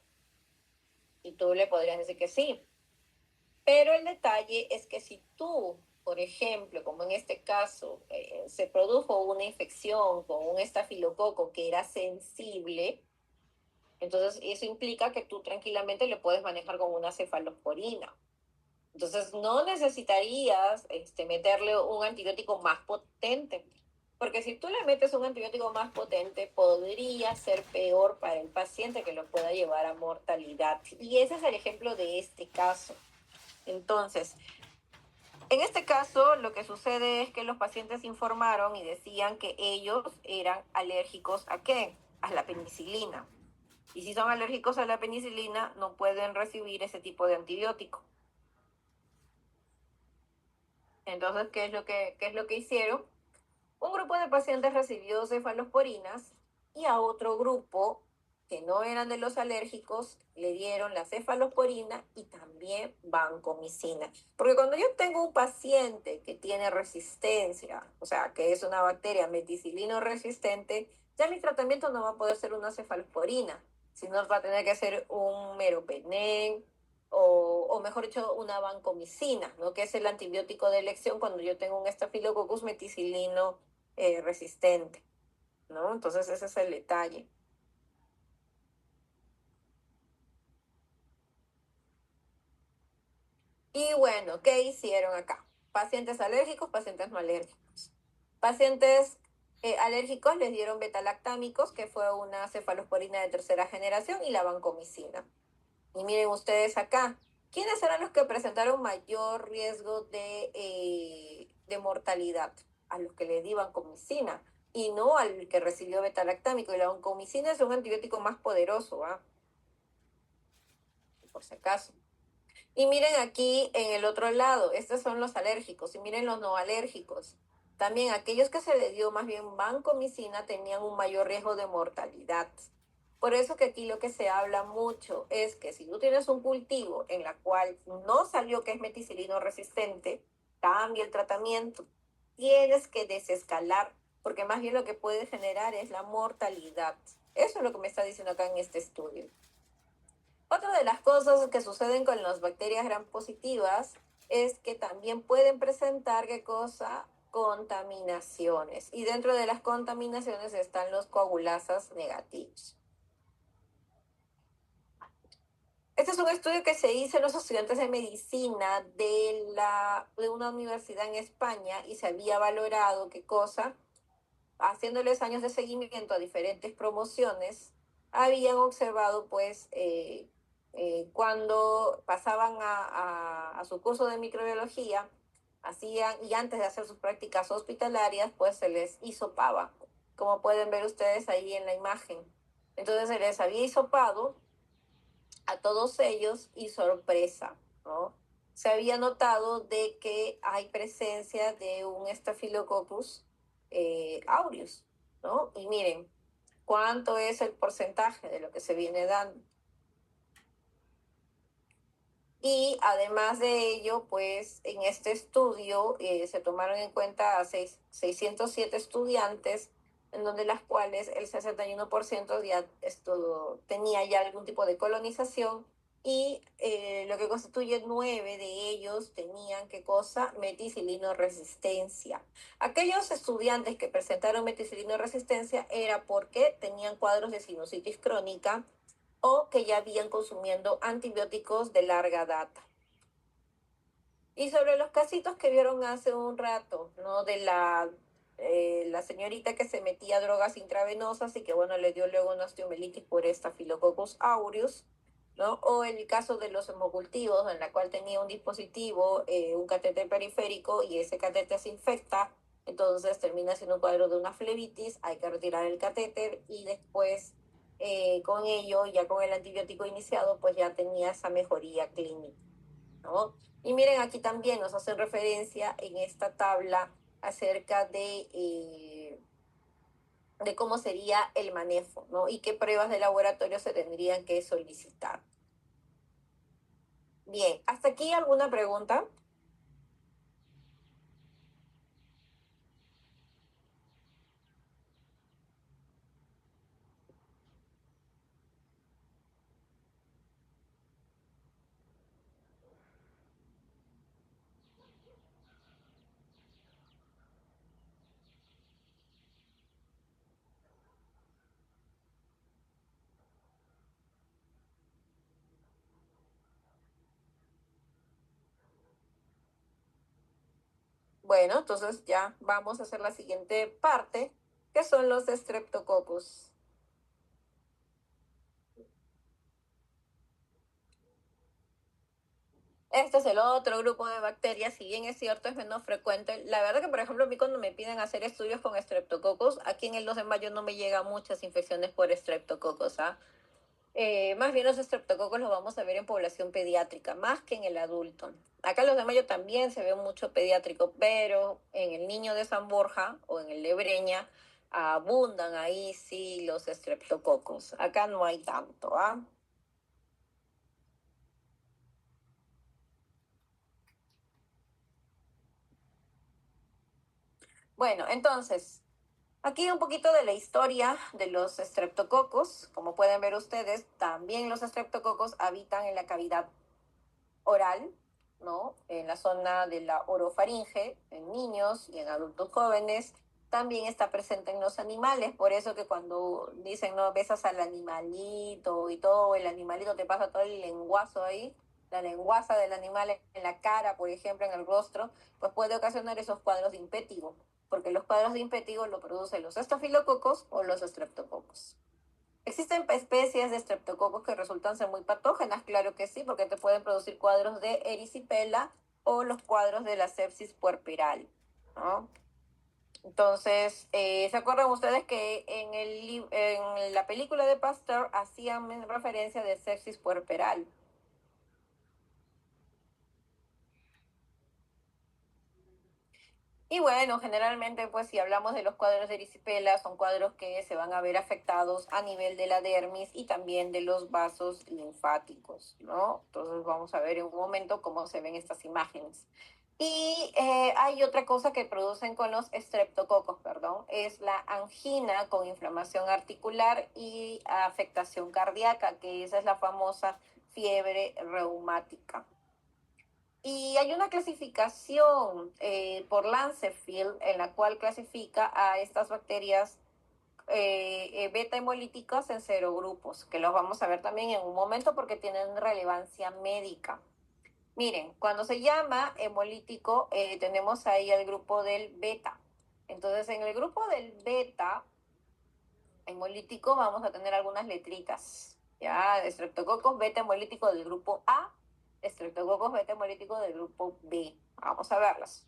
Y tú le podrías decir que sí. Pero el detalle es que si tú, por ejemplo, como en este caso, se produjo una infección con un estafilococo que era sensible, entonces eso implica que tú tranquilamente le puedes manejar con una cefalosporina. Entonces no necesitarías meterle un antibiótico más potente, porque si tú le metes un antibiótico más potente, podría ser peor para el paciente que lo pueda llevar a mortalidad. Y ese es el ejemplo de este caso. Entonces, en este caso, lo que sucede es que los pacientes informaron y decían que ellos eran alérgicos ¿a qué? A la penicilina. Y si son alérgicos a la penicilina, no pueden recibir ese tipo de antibiótico. Entonces, qué es lo que hicieron? Un grupo de pacientes recibió cefalosporinas y a otro grupo que no eran de los alérgicos le dieron la cefalosporina y también vancomicina. Porque cuando yo tengo un paciente que tiene resistencia, o sea, que es una bacteria meticilino resistente, ya mi tratamiento no va a poder ser una cefalosporina, sino va a tener que ser un meropenem, o mejor dicho, una vancomicina, ¿no? Que es el antibiótico de elección cuando yo tengo un Staphylococcus meticilino resistente, ¿no? Entonces ese es el detalle. Y bueno, ¿qué hicieron acá? Pacientes alérgicos, pacientes no alérgicos. Pacientes alérgicos les dieron betalactámicos, que fue una cefalosporina de tercera generación, y la vancomicina. Y miren ustedes acá, ¿quiénes eran los que presentaron mayor riesgo de mortalidad? A los que le di vancomicina y no al que recibió betalactámico. Y la vancomicina es un antibiótico más poderoso, ¿ah? Por si acaso. Y miren aquí en el otro lado, estos son los alérgicos y miren los no alérgicos. También aquellos que se les dio más bien vancomicina tenían un mayor riesgo de mortalidad. Por eso que aquí lo que se habla mucho es que si tú tienes un cultivo en la cual no salió que es meticilino resistente, cambia el tratamiento. Tienes que desescalar, porque más bien lo que puede generar es la mortalidad. Eso es lo que me está diciendo acá en este estudio. Otra de las cosas que suceden con las bacterias gram positivas es que también pueden presentar, ¿qué cosa? Contaminaciones. Y dentro de las contaminaciones están los coagulasas negativos. Este es un estudio que se hizo en los estudiantes de medicina de una universidad en España y se había valorado, ¿qué cosa? Haciéndoles años de seguimiento a diferentes promociones, habían observado pues cuando pasaban a su curso de microbiología, hacían, y antes de hacer sus prácticas hospitalarias, pues se les hisopaba, como pueden ver ustedes ahí en la imagen. Entonces se les había hisopado a todos ellos y sorpresa, ¿no? Se había notado de que hay presencia de un Staphylococcus aureus, ¿no? Y miren, ¿cuánto es el porcentaje de lo que se viene dando? Y además de ello, pues en este estudio se tomaron en cuenta a 607 estudiantes en donde las cuales el 61% ya esto, tenía ya algún tipo de colonización y lo que constituye 9 de ellos tenían, ¿qué cosa? Meticilino resistencia. Aquellos estudiantes que presentaron meticilino resistencia era porque tenían cuadros de sinusitis crónica o que ya habían consumiendo antibióticos de larga data. Y sobre los casitos que vieron hace un rato, ¿no? De la señorita que se metía drogas intravenosas y que, bueno, le dio luego una osteomelitis por Staphylococcus aureus, ¿no? O el caso de los hemocultivos, en la cual tenía un dispositivo, un catéter periférico, y ese catéter se infecta, entonces termina siendo un cuadro de una flebitis, hay que retirar el catéter y después con ello, ya con el antibiótico iniciado, pues ya tenía esa mejoría clínica, ¿no? Y miren, aquí también nos hacen referencia en esta tabla acerca de cómo sería el manejo, ¿no? Y qué pruebas de laboratorio se tendrían que solicitar. Bien, ¿hasta aquí alguna pregunta? Bueno, entonces ya vamos a hacer la siguiente parte, que son los streptococcus. Este es el otro grupo de bacterias, si bien es cierto, es menos frecuente. La verdad que, por ejemplo, a mí cuando me piden hacer estudios con Streptococcus, aquí en el 2 de mayo no me llegan muchas infecciones por Streptococcus, ¿ah? Más bien los estreptococos los vamos a ver en población pediátrica, más que en el adulto. Acá en los de mayo también se ve mucho pediátrico, pero en el niño de San Borja o en el de Breña abundan ahí sí los estreptococos. Acá no hay tanto, ¿ah? Bueno, entonces, aquí un poquito de la historia de los estreptococos. Como pueden ver ustedes, también los estreptococos habitan en la cavidad oral, ¿no? En la zona de la orofaringe, en niños y en adultos jóvenes. También está presente en los animales, por eso que cuando dicen, no, besas al animalito y todo, el animalito te pasa todo el lenguazo ahí, la lenguaza del animal en la cara, por ejemplo, en el rostro, pues puede ocasionar esos cuadros de impétigo, porque los cuadros de impétigo lo producen los estafilococos o los estreptococos. ¿Existen especies de estreptococos que resultan ser muy patógenas? Claro que sí, porque te pueden producir cuadros de erisipela o los cuadros de la sepsis puerperal, ¿no? Entonces, ¿se acuerdan ustedes que en la película de Pasteur hacían referencia de sepsis puerperal? Y bueno, generalmente, pues si hablamos de los cuadros de erisipela, son cuadros que se van a ver afectados a nivel de la dermis y también de los vasos linfáticos, ¿no? Entonces vamos a ver en un momento cómo se ven estas imágenes. Y hay otra cosa que producen con los estreptococos, perdón, es la angina con inflamación articular y afectación cardíaca, que esa es la famosa fiebre reumática. Y hay una clasificación por Lancefield en la cual clasifica a estas bacterias beta hemolíticas en serogrupos, que los vamos a ver también en un momento porque tienen relevancia médica. Miren, cuando se llama hemolítico, tenemos ahí el grupo del beta. Entonces, en el grupo del beta hemolítico vamos a tener algunas letritas. Ya, estreptococos beta hemolítico del grupo A, estreptococos beta hemolítico del grupo B. Vamos a verlas.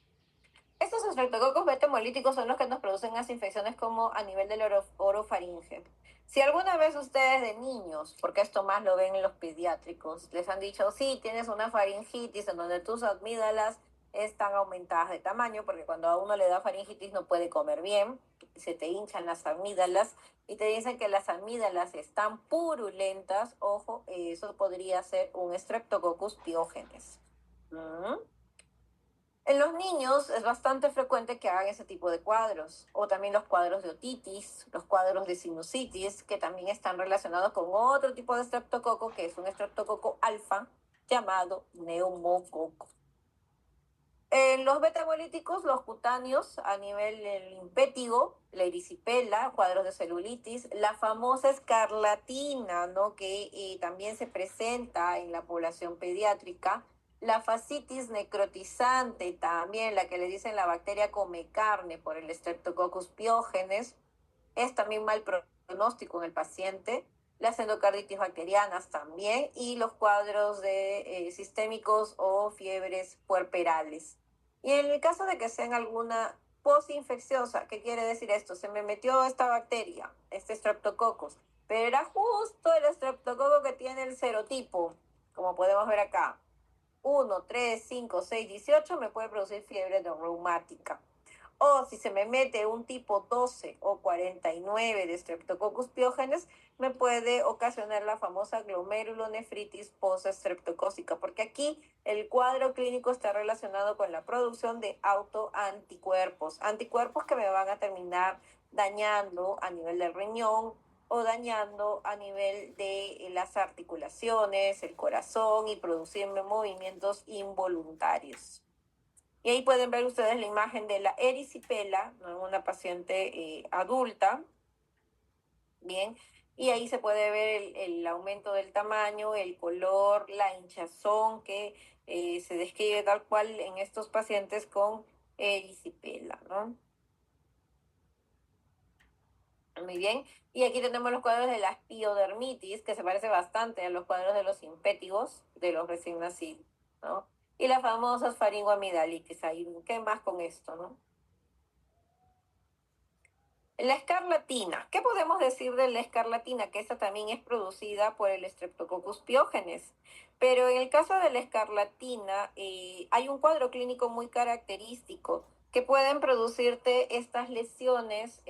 Estos estreptococos beta hemolíticos son los que nos producen las infecciones como a nivel del orofaringe. Si alguna vez ustedes de niños, porque esto más lo ven en los pediátricos, les han dicho, sí, tienes una faringitis en donde tus amígdalas están aumentadas de tamaño, porque cuando a uno le da faringitis no puede comer bien, se te hinchan las amígdalas y te dicen que las amígdalas están purulentas, ojo, eso podría ser un Streptococcus piógenes. ¿Mm? En los niños es bastante frecuente que hagan ese tipo de cuadros, o también los cuadros de otitis, los cuadros de sinusitis, que también están relacionados con otro tipo de estreptococo, que es un estreptococo alfa llamado neumococo. En los beta-hemolíticos, los cutáneos a nivel linfático, la erisipela, cuadros de celulitis, la famosa escarlatina, ¿no? Que también se presenta en la población pediátrica, la fascitis necrotizante, también la que le dicen la bacteria come carne por el Streptococcus pyogenes, es también mal pronóstico en el paciente, las endocarditis bacterianas también y los cuadros de sistémicos o fiebres puerperales. Y en el caso de que sean alguna posinfecciosa, ¿qué quiere decir esto? Se me metió esta bacteria, este Streptococcus, pero era justo el estreptococo que tiene el serotipo, como podemos ver acá. 1, 3, 5, 6, 18 me puede producir fiebre reumática. O si se me mete un tipo 12 o 49 de Streptococcus pyogenes, me puede ocasionar la famosa glomerulonefritis post-streptocócica, porque aquí el cuadro clínico está relacionado con la producción de autoanticuerpos, anticuerpos que me van a terminar dañando a nivel del riñón o dañando a nivel de las articulaciones, el corazón y producirme movimientos involuntarios. Y ahí pueden ver ustedes la imagen de la erisipela, ¿no? Una paciente adulta, bien, y ahí se puede ver el aumento del tamaño, el color, la hinchazón que se describe tal cual en estos pacientes con erisipela, ¿no? Muy bien. Y aquí tenemos los cuadros de la piodermitis, que se parece bastante a los cuadros de los impétigos de los recién nacidos, ¿no? Y las famosas faringoamidalitis. ¿Qué más con esto, no? La escarlatina. ¿Qué podemos decir de la escarlatina? Que esta también es producida por el Streptococcus pyogenes. Pero en el caso de la escarlatina, hay un cuadro clínico muy característico que pueden producirte estas lesiones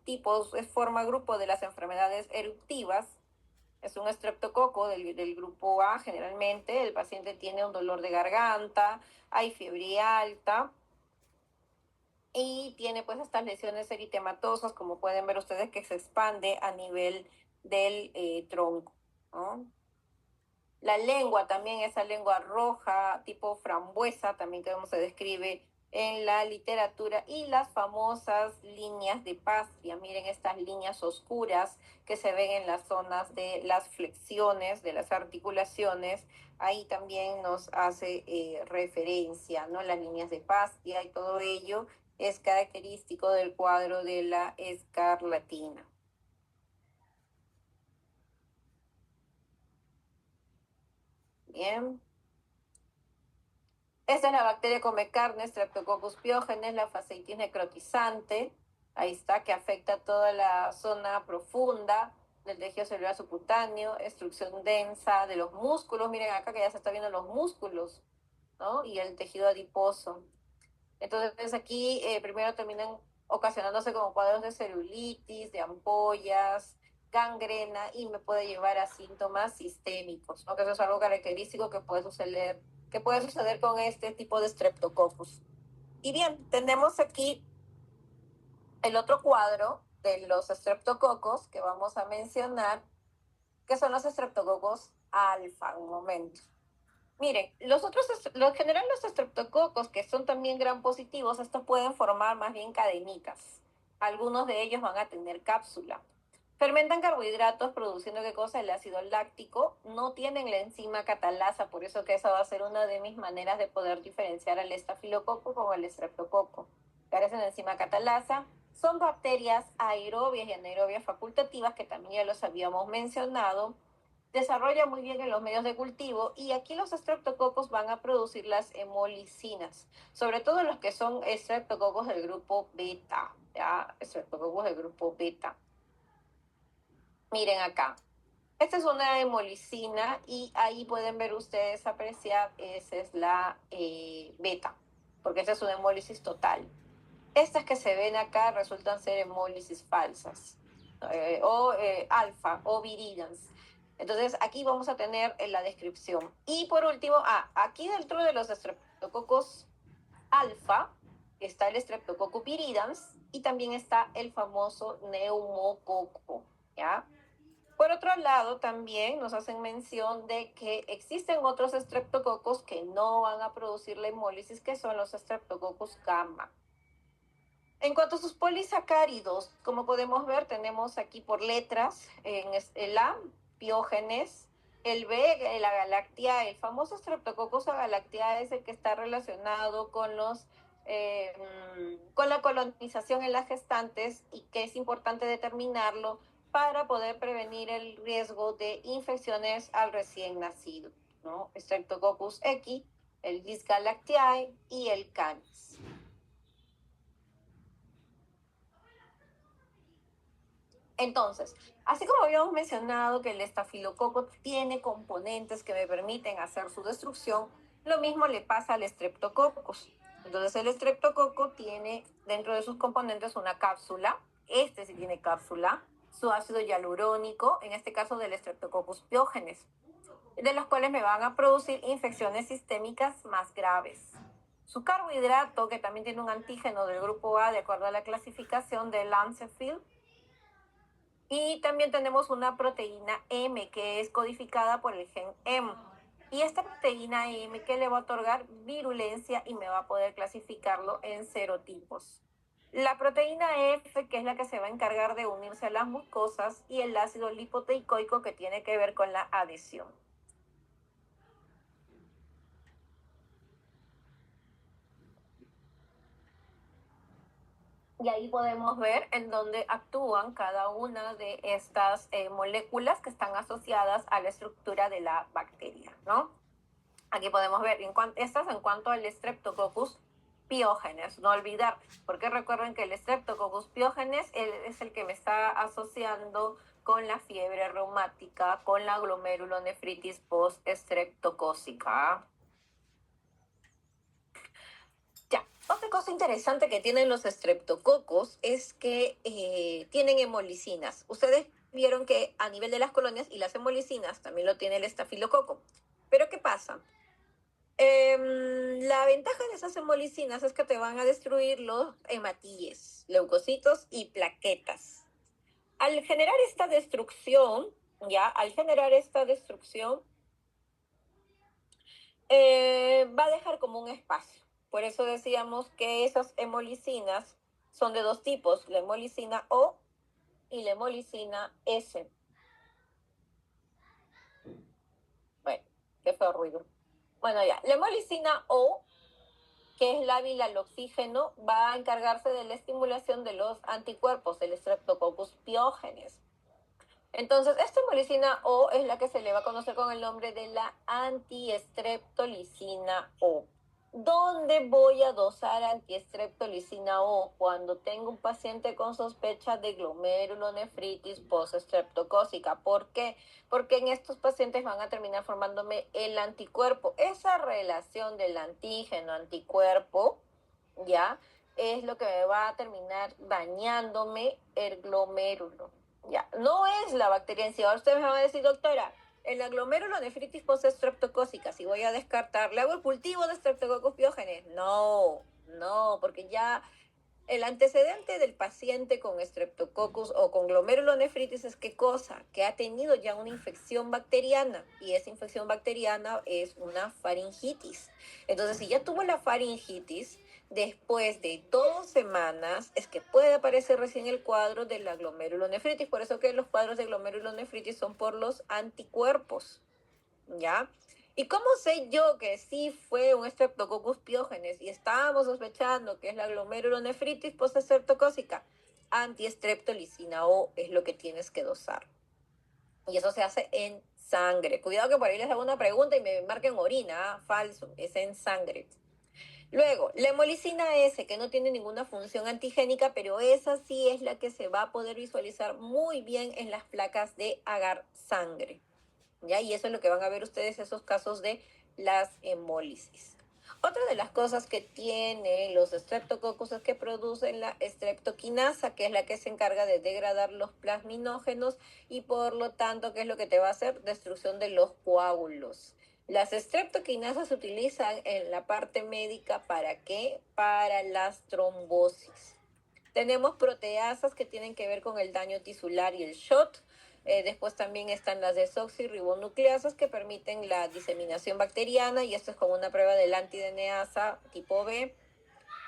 tipos, es forma grupo de las enfermedades eruptivas. Es un estreptococo del grupo A generalmente. El paciente tiene un dolor de garganta, hay fiebre alta y tiene pues estas lesiones eritematosas, como pueden ver ustedes, que se expande a nivel del tronco, ¿no? La lengua también, esa lengua roja, tipo frambuesa, también que se describe en la literatura, y las famosas líneas de Pastria. Miren estas líneas oscuras que se ven en las zonas de las flexiones, de las articulaciones. Ahí también nos hace referencia, ¿no? Las líneas de Pastria y todo ello es característico del cuadro de la escarlatina. Bien. Esta es la bacteria come carne, Streptococcus pyogenes, la fasciitis necrotizante. Ahí está, que afecta toda la zona profunda del tejido celular subcutáneo, destrucción densa de los músculos. Miren acá que ya se está viendo los músculos, ¿no? Y el tejido adiposo. Entonces aquí primero terminan ocasionándose como cuadros de celulitis, de ampollas, gangrena y me puede llevar a síntomas sistémicos, ¿no? Que eso es algo característico que puede suceder con este tipo de streptococcus. Y bien, tenemos aquí el otro cuadro de los streptococos que vamos a mencionar, que son los streptococos alfa. Un momento. Miren, los general los estreptococos, que son también gram positivos, estos pueden formar más bien cadenitas. Algunos de ellos van a tener cápsula. Fermentan carbohidratos produciendo ¿qué cosa? El ácido láctico. No tienen la enzima catalasa, por eso que esa va a ser una de mis maneras de poder diferenciar al estafilococo con el estreptococo. Carecen de enzima catalasa. Son bacterias aerobias y anaerobias facultativas, que también ya los habíamos mencionado. Desarrolla muy bien en los medios de cultivo y aquí los estreptococos van a producir las hemolicinas, sobre todo los que son estreptococos del grupo beta, ¿ya? Estreptococos del grupo beta. Miren acá, esta es una hemolicina y ahí pueden ver ustedes, apreciar, esa es la beta, porque esta es una hemólisis total. Estas que se ven acá resultan ser hemólisis falsas o alfa o viridans. Entonces aquí vamos a tener la descripción. Y por último, aquí dentro de los estreptococos alfa, está el Streptococcus viridans y también está el famoso neumococo, ¿ya? Por otro lado, también nos hacen mención de que existen otros estreptococos que no van a producir la hemólisis, que son los Streptococcus gamma. En cuanto a sus polisacáridos, como podemos ver, tenemos aquí por letras, en el A, Piógenes, el B, la Galactiae. El famoso Streptococcus agalactiae es el que está relacionado con la colonización en las gestantes y que es importante determinarlo para poder prevenir el riesgo de infecciones al recién nacido, ¿no? Streptococcus equi, el Disgalactiae y el Canis. Entonces, así como habíamos mencionado que el estafilococo tiene componentes que me permiten hacer su destrucción, lo mismo le pasa al Streptococcus. Entonces, el Streptococo tiene dentro de sus componentes una cápsula, este sí tiene cápsula, su ácido hialurónico, en este caso del Streptococcus pyogenes, de los cuales me van a producir infecciones sistémicas más graves. Su carbohidrato, que también tiene un antígeno del grupo A de acuerdo a la clasificación de Lancefield, y también tenemos una proteína M que es codificada por el gen M. Y esta proteína M que le va a otorgar virulencia y me va a poder clasificarlo en serotipos. La proteína F, que es la que se va a encargar de unirse a las mucosas, y el ácido lipoteicoico, que tiene que ver con la adhesión. Y ahí podemos ver en dónde actúan cada una de estas moléculas que están asociadas a la estructura de la bacteria, ¿no? Aquí podemos ver estas en cuanto al Streptococcus pyogenes, no olvidar, porque recuerden que el Streptococcus pyogenes es el que me está asociando con la fiebre reumática, con la glomerulonefritis post-streptocócica. Ya, otra cosa interesante que tienen los estreptococos es que tienen hemolicinas. Ustedes vieron que a nivel de las colonias y las hemolicinas también lo tiene el estafilococo. Pero ¿qué pasa? La ventaja de esas hemolicinas es que te van a destruir los hematíes, leucocitos y plaquetas. Al generar esta destrucción, va a dejar como un espacio. Por eso decíamos que esas hemolicinas son de dos tipos, la hemolicina O y la hemolicina S. Bueno, qué feo ruido. Bueno, ya, la hemolicina O, que es lábil al oxígeno, va a encargarse de la estimulación de los anticuerpos, el Streptococcus pyogenes. Entonces, esta hemolicina O es la que se le va a conocer con el nombre de la antiestreptolicina O. ¿Dónde voy a dosar antiestreptolicina O? Cuando tengo un paciente con sospecha de glomerulonefritis post-streptocócica. ¿Por qué? Porque en estos pacientes van a terminar formándome el anticuerpo. Esa relación del antígeno-anticuerpo, ¿ya? Es lo que me va a terminar dañándome el glomérulo. Ya, no es la bacteria en sí. Ahora ustedes me van a decir, doctora, en la glomerulonefritis post-streptocócica, si voy a descartar, ¿le hago el cultivo de Streptococcus pyogenes? No, no, porque ya el antecedente del paciente con Streptococcus o con glomerulonefritis es qué cosa, que ha tenido ya una infección bacteriana y esa infección bacteriana es una faringitis. Entonces, si ya tuvo la faringitis, después de 2 semanas es que puede aparecer recién el cuadro de la glomerulonefritis. Por eso que los cuadros de glomerulonefritis son por los anticuerpos, ¿ya? ¿Y cómo sé yo que sí fue un Streptococcus pyogenes y estábamos sospechando que es la glomerulonefritis post-streptocócica? Antiestreptolicina O es lo que tienes que dosar. Y eso se hace en sangre. Cuidado que por ahí les hago una pregunta y me marquen orina, ¿ah? Falso, es en sangre. Luego, la hemolicina S, que no tiene ninguna función antigénica, pero esa sí es la que se va a poder visualizar muy bien en las placas de agar sangre. ¿Ya? Y eso es lo que van a ver ustedes, esos casos de las hemólisis. Otra de las cosas que tienen los estreptococos es que producen la estreptoquinasa, que es la que se encarga de degradar los plasminógenos y por lo tanto, ¿qué es lo que te va a hacer? Destrucción de los coágulos. Las streptokinasas se utilizan en la parte médica ¿para qué? Para las trombosis. Tenemos proteasas que tienen que ver con el daño tisular y el SHOT. Después también están las desoxirribonucleasas que permiten la diseminación bacteriana y esto es como una prueba del antiDNasa tipo B.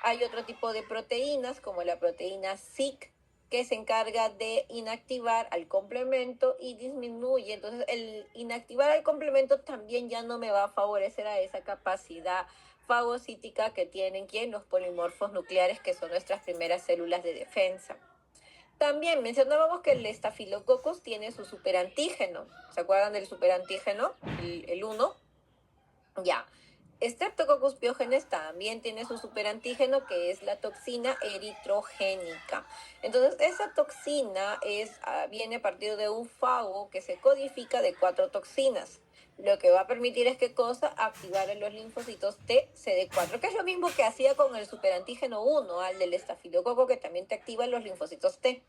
Hay otro tipo de proteínas como la proteína SIC que se encarga de inactivar al complemento y disminuye. Entonces el inactivar al complemento también ya no me va a favorecer a esa capacidad fagocítica que tienen los polimorfos nucleares, que son nuestras primeras células de defensa. También mencionábamos que el estafilococcus tiene su superantígeno. ¿Se acuerdan del superantígeno? El 1. Ya. Streptococcus pyogenes también tiene su superantígeno, que es la toxina eritrogénica. Entonces, esa toxina viene a partir de un fago que se codifica de 4 toxinas. Lo que va a permitir es que cosa activar en los linfocitos T CD4, que es lo mismo que hacía con el superantígeno 1, al del estafilococo, que también te activa los linfocitos T.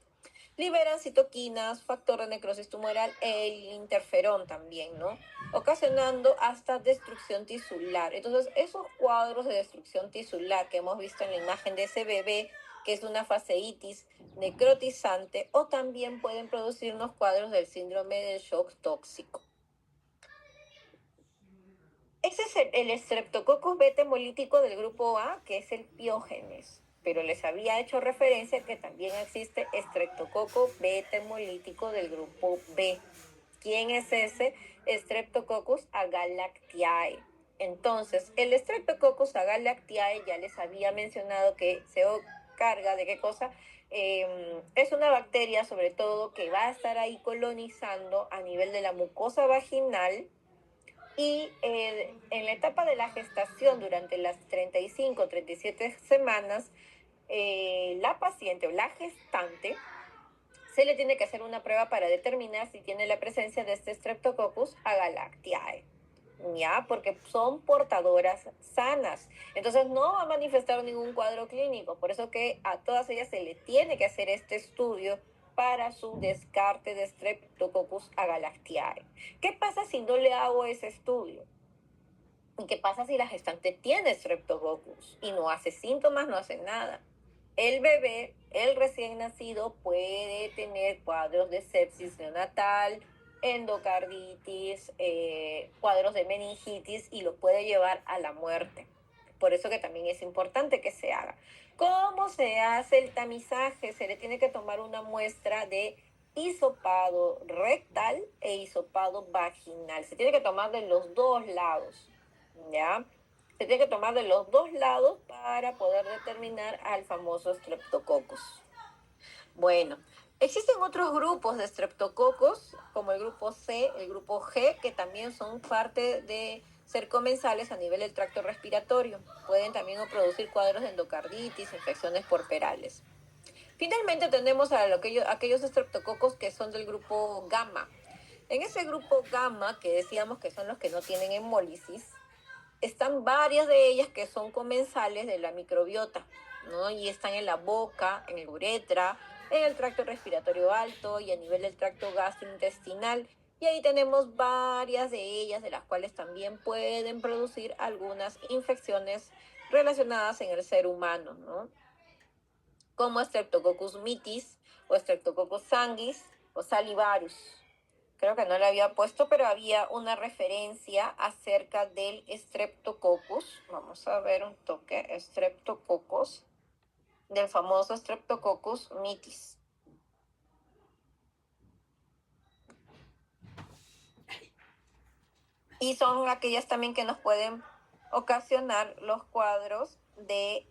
Liberan citoquinas, factor de necrosis tumoral e el interferón también, ¿no? Ocasionando hasta destrucción tisular. Entonces, esos cuadros de destrucción tisular que hemos visto en la imagen de ese bebé, que es una fasciitis necrotizante, o también pueden producirnos cuadros del síndrome del shock tóxico. Ese es el Streptococcus beta hemolítico del grupo A, que es el Piógenes. Pero les había hecho referencia que también existe Streptococcus beta hemolítico del grupo B. ¿Quién es ese? Streptococcus agalactiae. Entonces, el Streptococcus agalactiae ya les había mencionado que se carga de qué cosa. Es una bacteria, sobre todo, que va a estar ahí colonizando a nivel de la mucosa vaginal. Y en la etapa de la gestación, durante las 35 o 37 semanas, la paciente o la gestante se le tiene que hacer una prueba para determinar si tiene la presencia de este Streptococcus agalactiae. Ya, porque son portadoras sanas. Entonces no va a manifestar ningún cuadro clínico. Por eso que a todas ellas se le tiene que hacer este estudio para su descarte de Streptococcus agalactiae. ¿Qué pasa si no le hago ese estudio? ¿Y qué pasa si la gestante tiene Streptococcus y no hace síntomas, no hace nada? El bebé, el recién nacido, puede tener cuadros de sepsis neonatal, endocarditis, cuadros de meningitis y lo puede llevar a la muerte. Por eso que también es importante que se haga. ¿Cómo se hace el tamizaje? Se le tiene que tomar una muestra de hisopado rectal e hisopado vaginal. Se tiene que tomar de los dos lados, ¿ya? Se tiene que tomar de los dos lados para poder determinar al famoso Streptococcus. Bueno, existen otros grupos de Streptococcus, como el grupo C, el grupo G, que también son parte de ser comensales a nivel del tracto respiratorio. Pueden también producir cuadros de endocarditis, infecciones porperales. Finalmente tenemos a aquellos estreptococos que son del grupo gamma. En ese grupo gamma, que decíamos que son los que no tienen hemólisis, están varias de ellas que son comensales de la microbiota, ¿no? Y están en la boca, en el uretra, en el tracto respiratorio alto y a nivel del tracto gastrointestinal. Y ahí tenemos varias de ellas, de las cuales también pueden producir algunas infecciones relacionadas en el ser humano, ¿no? Como Streptococcus mitis o Streptococcus sanguis o salivarius. Creo que no le había puesto, pero había una referencia acerca del Streptococcus. Vamos a ver un toque. Streptococcus, del famoso Streptococcus mitis. Y son aquellas también que nos pueden ocasionar los cuadros de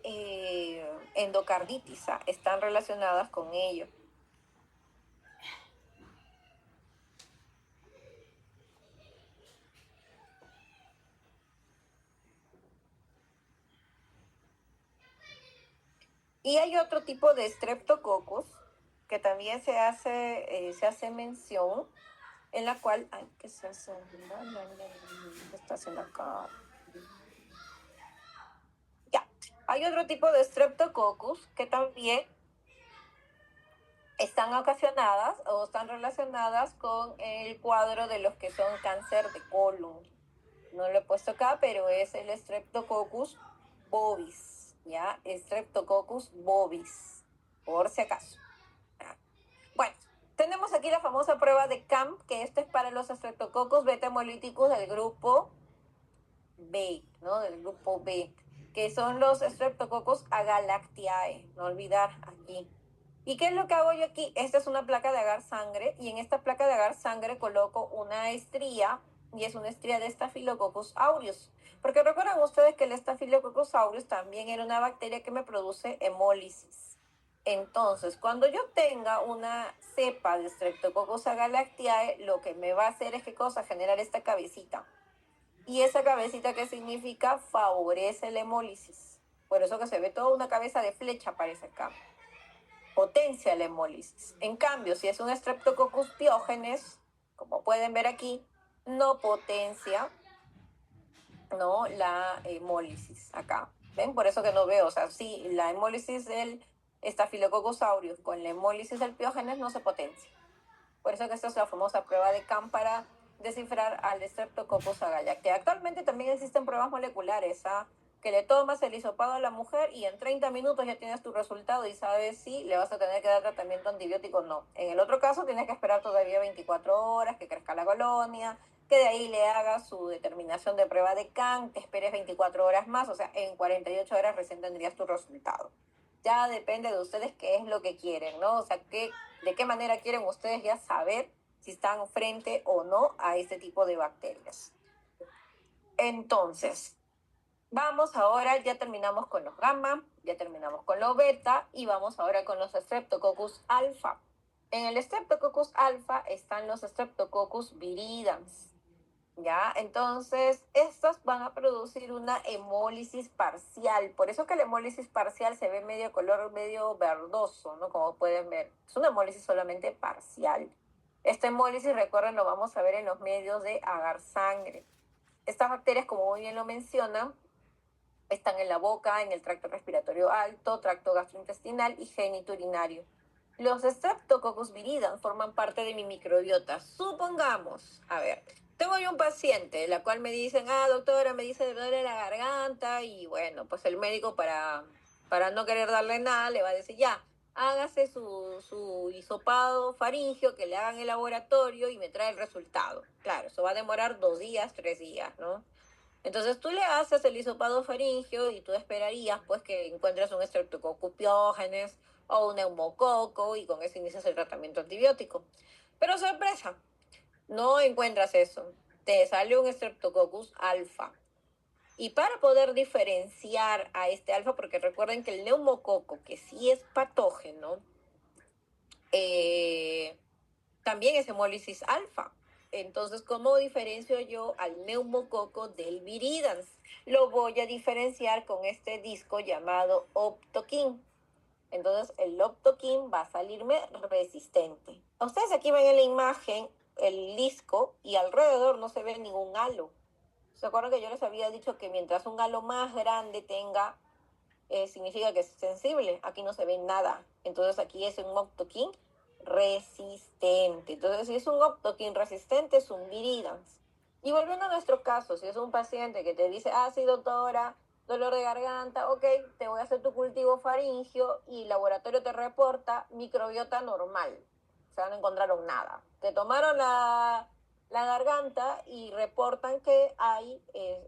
endocarditis. Están relacionadas con ello. Y hay otro tipo de Streptococcus que también se hace mención, en la cual, ay, ¿qué se hace? ¿Qué está haciendo acá? Ya, hay otro tipo de Streptococcus que también están ocasionadas o están relacionadas con el cuadro de los que son cáncer de colon. no lo he puesto acá, pero es el Streptococcus bovis, ¿ya? Streptococcus bovis, por si acaso. Bueno, tenemos aquí la famosa prueba de Camp, que esta es para los Streptococcus beta hemolíticos del grupo B, ¿no? Del grupo B, que son los Streptococcus agalactiae, no olvidar aquí. ¿Y qué es lo que hago yo aquí? Esta es una placa de agar sangre y en esta placa de agar sangre coloco una estría y es una estría de Staphylococcus aureus. Porque recuerdan ustedes que el Staphylococcus aureus también era una bacteria que me produce hemólisis. Entonces, cuando yo tenga una cepa de Streptococcus agalactiae, lo que me va a hacer es, ¿qué cosa? Generar esta cabecita. Y esa cabecita, ¿qué significa? Favorece la hemólisis. Por eso que se ve toda una cabeza de flecha, parece acá. Potencia la hemólisis. En cambio, si es un Streptococcus piógenes, como pueden ver aquí, no potencia, ¿no? La hemólisis acá. ¿Ven? Por eso que no veo. O sea, sí, la hemólisis del Staphylococcus aureus con la hemólisis del piógenes no se potencia. Por eso que esta es la famosa prueba de Camp para descifrar al Streptococcus agalactiae. Que actualmente también existen pruebas moleculares, ¿ah? Que le tomas el hisopado a la mujer y en 30 minutos ya tienes tu resultado y sabes si le vas a tener que dar tratamiento antibiótico o no. En el otro caso tienes que esperar todavía 24 horas, que crezca la colonia, que de ahí le hagas su determinación de prueba de Camp, que esperes 24 horas más, o sea, en 48 horas recién tendrías tu resultado. Ya depende de ustedes qué es lo que quieren, ¿no? O sea, de qué manera quieren ustedes ya saber si están frente o no a este tipo de bacterias. Entonces, vamos ahora, ya terminamos con los gamma, ya terminamos con los beta y vamos ahora con los Streptococcus alfa. En el Streptococcus alfa están los Streptococcus viridans. ¿Ya? Entonces, estas van a producir una hemólisis parcial. Por eso que la hemólisis parcial se ve medio color, medio verdoso, ¿no? Como pueden ver. Es una hemólisis solamente parcial. Esta hemólisis, recuerden, lo vamos a ver en los medios de agar sangre. Estas bacterias, como muy bien lo mencionan, están en la boca, en el tracto respiratorio alto, tracto gastrointestinal y genitourinario. Los Streptococcus viridans forman parte de mi microbiota. Supongamos, a ver, tengo yo un paciente, la cual me dicen, doctora, me dice, me duele la garganta, y bueno, pues el médico para no querer darle nada, le va a decir, ya, hágase su hisopado faríngeo, que le hagan el laboratorio y me trae el resultado. Claro, eso va a demorar 2 días, 3 días, ¿no? Entonces tú le haces el hisopado faríngeo y tú esperarías pues que encuentres un Streptococcus pyogenes o un neumococo y con eso inicias el tratamiento antibiótico. Pero sorpresa, no encuentras eso. Te sale un Streptococcus alfa. Y para poder diferenciar a este alfa, porque recuerden que el neumococo, que sí es patógeno, también es hemólisis alfa. Entonces, ¿cómo diferencio yo al neumococo del viridans? Lo voy a diferenciar con este disco llamado Optokin. Entonces, el Optokin va a salirme resistente. Ustedes aquí ven en la imagen el disco y alrededor no se ve ningún halo. ¿Se acuerdan que yo les había dicho que mientras un halo más grande tenga, significa que es sensible? Aquí no se ve nada. Entonces, aquí es un Optokin resistente. Entonces, si es un Optokin resistente, es un viridans. Y volviendo a nuestro caso, si es un paciente que te dice, sí, doctora, dolor de garganta, ok, te voy a hacer tu cultivo faríngeo y el laboratorio te reporta microbiota normal. O sea, no encontraron nada. Te tomaron la garganta y reportan que hay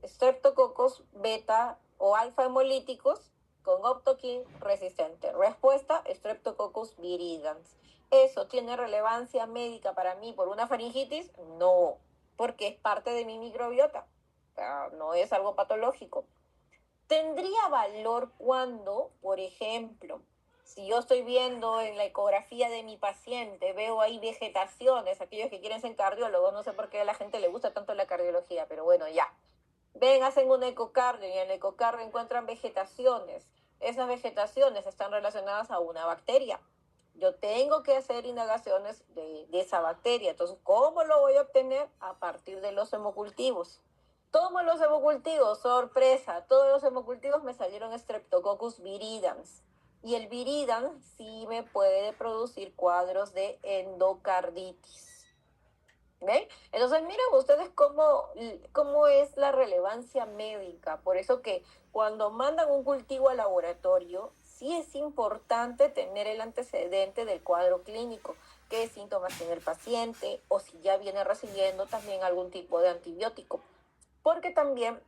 Streptococcus beta o alfa hemolíticos con Optokin resistente. Respuesta, Streptococcus viridans. ¿Eso tiene relevancia médica para mí por una faringitis? No, porque es parte de mi microbiota. O sea, no es algo patológico. ¿Tendría valor cuando, por ejemplo, si yo estoy viendo en la ecografía de mi paciente, veo ahí vegetaciones, aquellos que quieren ser cardiólogos, no sé por qué a la gente le gusta tanto la cardiología, pero bueno, ya. Ven, hacen un ecocardio y en el ecocardio encuentran vegetaciones. Esas vegetaciones están relacionadas a una bacteria. Yo tengo que hacer indagaciones de esa bacteria. Entonces, ¿cómo lo voy a obtener? A partir de los hemocultivos. Tomo los hemocultivos, sorpresa, todos los hemocultivos me salieron Streptococcus viridans. Y el viridans sí me puede producir cuadros de endocarditis. ¿Ven? Entonces miren ustedes cómo es la relevancia médica. Por eso que cuando mandan un cultivo al laboratorio, sí es importante tener el antecedente del cuadro clínico, qué síntomas tiene el paciente o si ya viene recibiendo también algún tipo de antibiótico. Porque también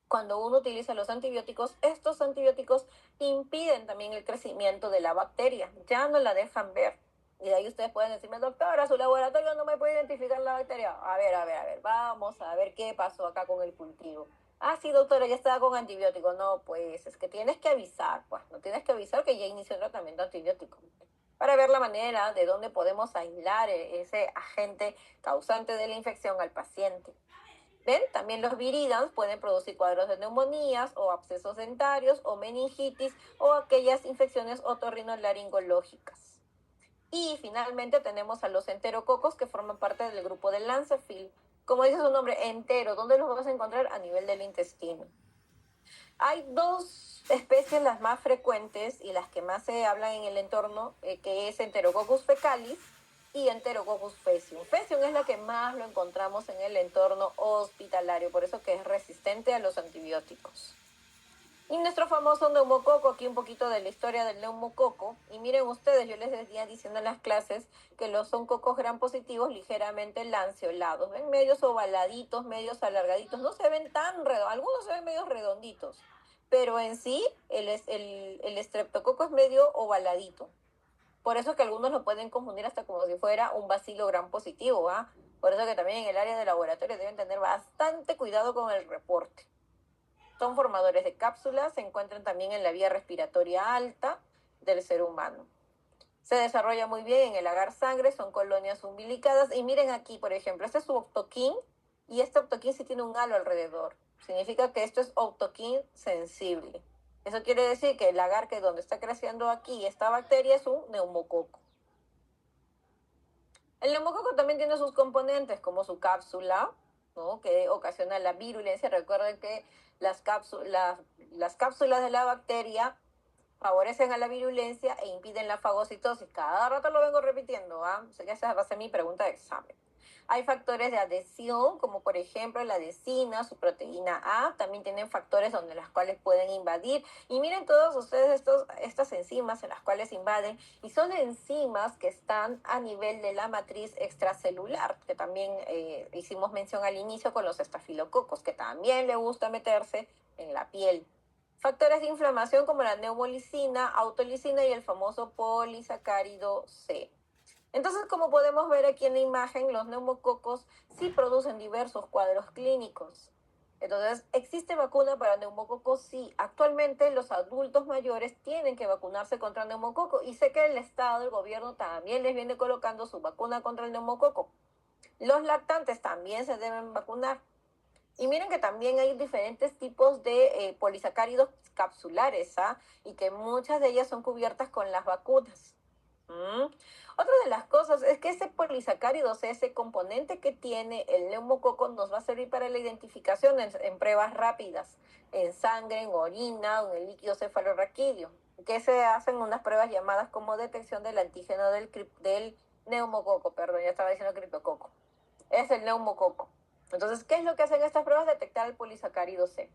cuando uno utiliza los antibióticos, estos antibióticos impiden también el crecimiento de la bacteria, ya no la dejan ver. Y de ahí ustedes pueden decirme, doctora, su laboratorio no me puede identificar la bacteria. A ver, vamos a ver qué pasó acá con el cultivo. Ah, sí, doctora, ya estaba con antibiótico. No, pues es que tienes que avisar, pues no tienes que avisar que ya inició el tratamiento antibiótico para ver la manera de dónde podemos aislar ese agente causante de la infección al paciente. ¿Ven? También los viridans pueden producir cuadros de neumonías o abscesos dentarios o meningitis o aquellas infecciones otorrinolaringológicas. Y finalmente tenemos a los enterococos que forman parte del grupo del Lancefield. Como dice su nombre, entero, ¿dónde los vas a encontrar? A nivel del intestino. Hay dos especies las más frecuentes y las que más se hablan en el entorno, que es Enterococcus fecalis y Enterococcus faecium. Faecium es la que más lo encontramos en el entorno hospitalario, por eso que es resistente a los antibióticos. Y nuestro famoso neumococo, aquí un poquito de la historia del neumococo. Y miren ustedes, yo les decía diciendo en las clases que los son cocos gram positivos ligeramente lanceolados. Ven medios ovaladitos, medios alargaditos. No se ven tan redondos, algunos se ven medios redonditos. Pero en sí, el estreptococo es medio ovaladito. Por eso que algunos lo pueden confundir hasta como si fuera un bacilo gram positivo, ¿ah? Por eso que también en el área de laboratorio deben tener bastante cuidado con el reporte. Son formadores de cápsulas, se encuentran también en la vía respiratoria alta del ser humano. Se desarrolla muy bien en el agar sangre, son colonias umbilicadas. Y miren aquí, por ejemplo, este es su octoquín y este octoquín sí tiene un halo alrededor. Significa que esto es octoquín sensible. Eso quiere decir que el agar que donde está creciendo aquí esta bacteria es un neumococo. El neumococo también tiene sus componentes como su cápsula, ¿no? Que ocasiona la virulencia. Recuerden que las cápsulas de la bacteria favorecen a la virulencia e impiden la fagocitosis. Cada rato lo vengo repitiendo, ¿ah? O sea, que esa va a ser mi pregunta de examen. Hay factores de adhesión, como por ejemplo la adhesina, su proteína A, también tienen factores donde las cuales pueden invadir. Y miren todos ustedes estas enzimas en las cuales invaden, y son enzimas que están a nivel de la matriz extracelular, que también hicimos mención al inicio con los estafilococos, que también le gusta meterse en la piel. Factores de inflamación como la neumolicina, autolicina y el famoso polisacárido C. Entonces, como podemos ver aquí en la imagen, los neumococos sí producen diversos cuadros clínicos. Entonces, ¿existe vacuna para neumococos? Sí. Actualmente los adultos mayores tienen que vacunarse contra el neumococo y sé que el Estado, el gobierno también les viene colocando su vacuna contra el neumococo. Los lactantes también se deben vacunar. Y miren que también hay diferentes tipos de polisacáridos capsulares, ¿ah? Y que muchas de ellas son cubiertas con las vacunas. ¿Mm? Otra de las cosas es que ese polisacárido, o sea, ese componente que tiene el neumococo, nos va a servir para la identificación en pruebas rápidas, en sangre, en orina, o en el líquido cefalorraquídeo, que se hacen unas pruebas llamadas como detección del antígeno del neumococo, perdón, ya estaba diciendo criptococo. Es el neumococo. Entonces, ¿qué es lo que hacen estas pruebas? Detectar el polisacárido C.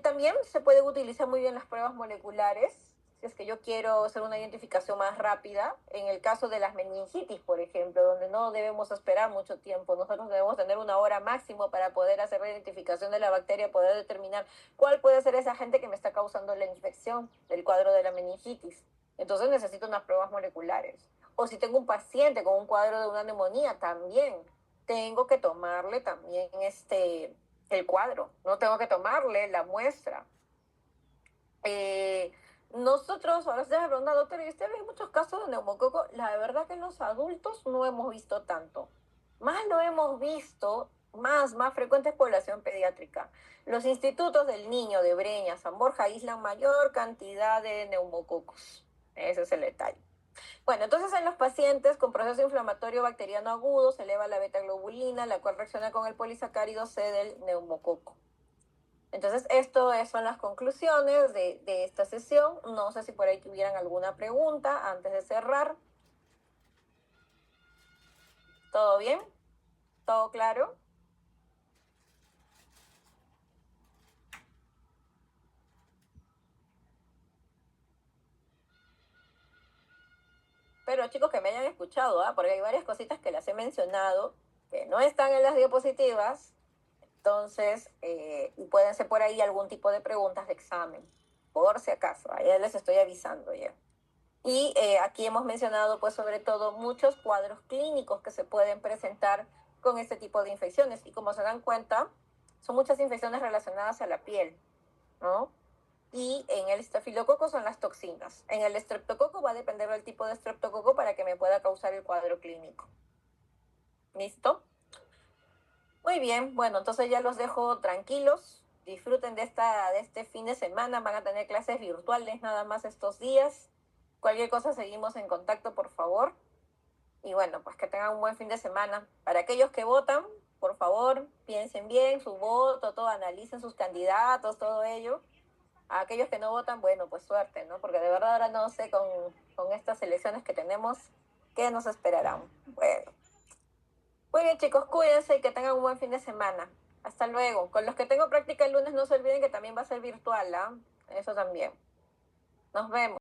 También se pueden utilizar muy bien las pruebas moleculares, si es que yo quiero hacer una identificación más rápida. En el caso de las meningitis, por ejemplo, donde no debemos esperar mucho tiempo, nosotros debemos tener una hora máximo para poder hacer la identificación de la bacteria, poder determinar cuál puede ser ese agente que me está causando la infección del cuadro de la meningitis. Entonces necesito unas pruebas moleculares. O si tengo un paciente con un cuadro de una neumonía, también tengo que tomarle también el cuadro, no tengo que tomarle la muestra. Eh, Nosotros, ahora se me pregunta, doctora, ¿y usted ve muchos casos de neumococo? La verdad que en los adultos no hemos visto tanto. Más lo hemos visto, más frecuente es población pediátrica. Los institutos del niño de Breña, San Borja, aíslan mayor cantidad de neumococos. Ese es el detalle. Bueno, entonces en los pacientes con proceso inflamatorio bacteriano agudo se eleva la beta-globulina, la cual reacciona con el polisacárido C del neumococo. Entonces, esto son las conclusiones de esta sesión. No sé si por ahí tuvieran alguna pregunta antes de cerrar. ¿Todo bien? ¿Todo claro? Pero chicos que me hayan escuchado, ¿ah? Porque hay varias cositas que las he mencionado que no están en las diapositivas, entonces, y pueden ser por ahí algún tipo de preguntas de examen, por si acaso, ya les estoy avisando ya. Y aquí hemos mencionado, pues, sobre todo muchos cuadros clínicos que se pueden presentar con este tipo de infecciones. Y como se dan cuenta, son muchas infecciones relacionadas a la piel, ¿no? Y en el estafilococo son las toxinas. En el estreptococo va a depender del tipo de estreptococo para que me pueda causar el cuadro clínico. ¿Listo? Muy bien, bueno, entonces ya los dejo tranquilos. Disfruten de este fin de semana. Van a tener clases virtuales nada más estos días. Cualquier cosa seguimos en contacto, por favor. Y bueno, pues que tengan un buen fin de semana. Para aquellos que votan, por favor, piensen bien su voto, todo, analicen sus candidatos, todo ello. A aquellos que no votan, bueno, pues suerte, ¿no? Porque de verdad ahora no sé con estas elecciones que tenemos qué nos esperarán. Bueno, muy bien chicos, cuídense y que tengan un buen fin de semana. Hasta luego. Con los que tengo práctica el lunes no se olviden que también va a ser virtual, ¿ah? Eso también. Nos vemos.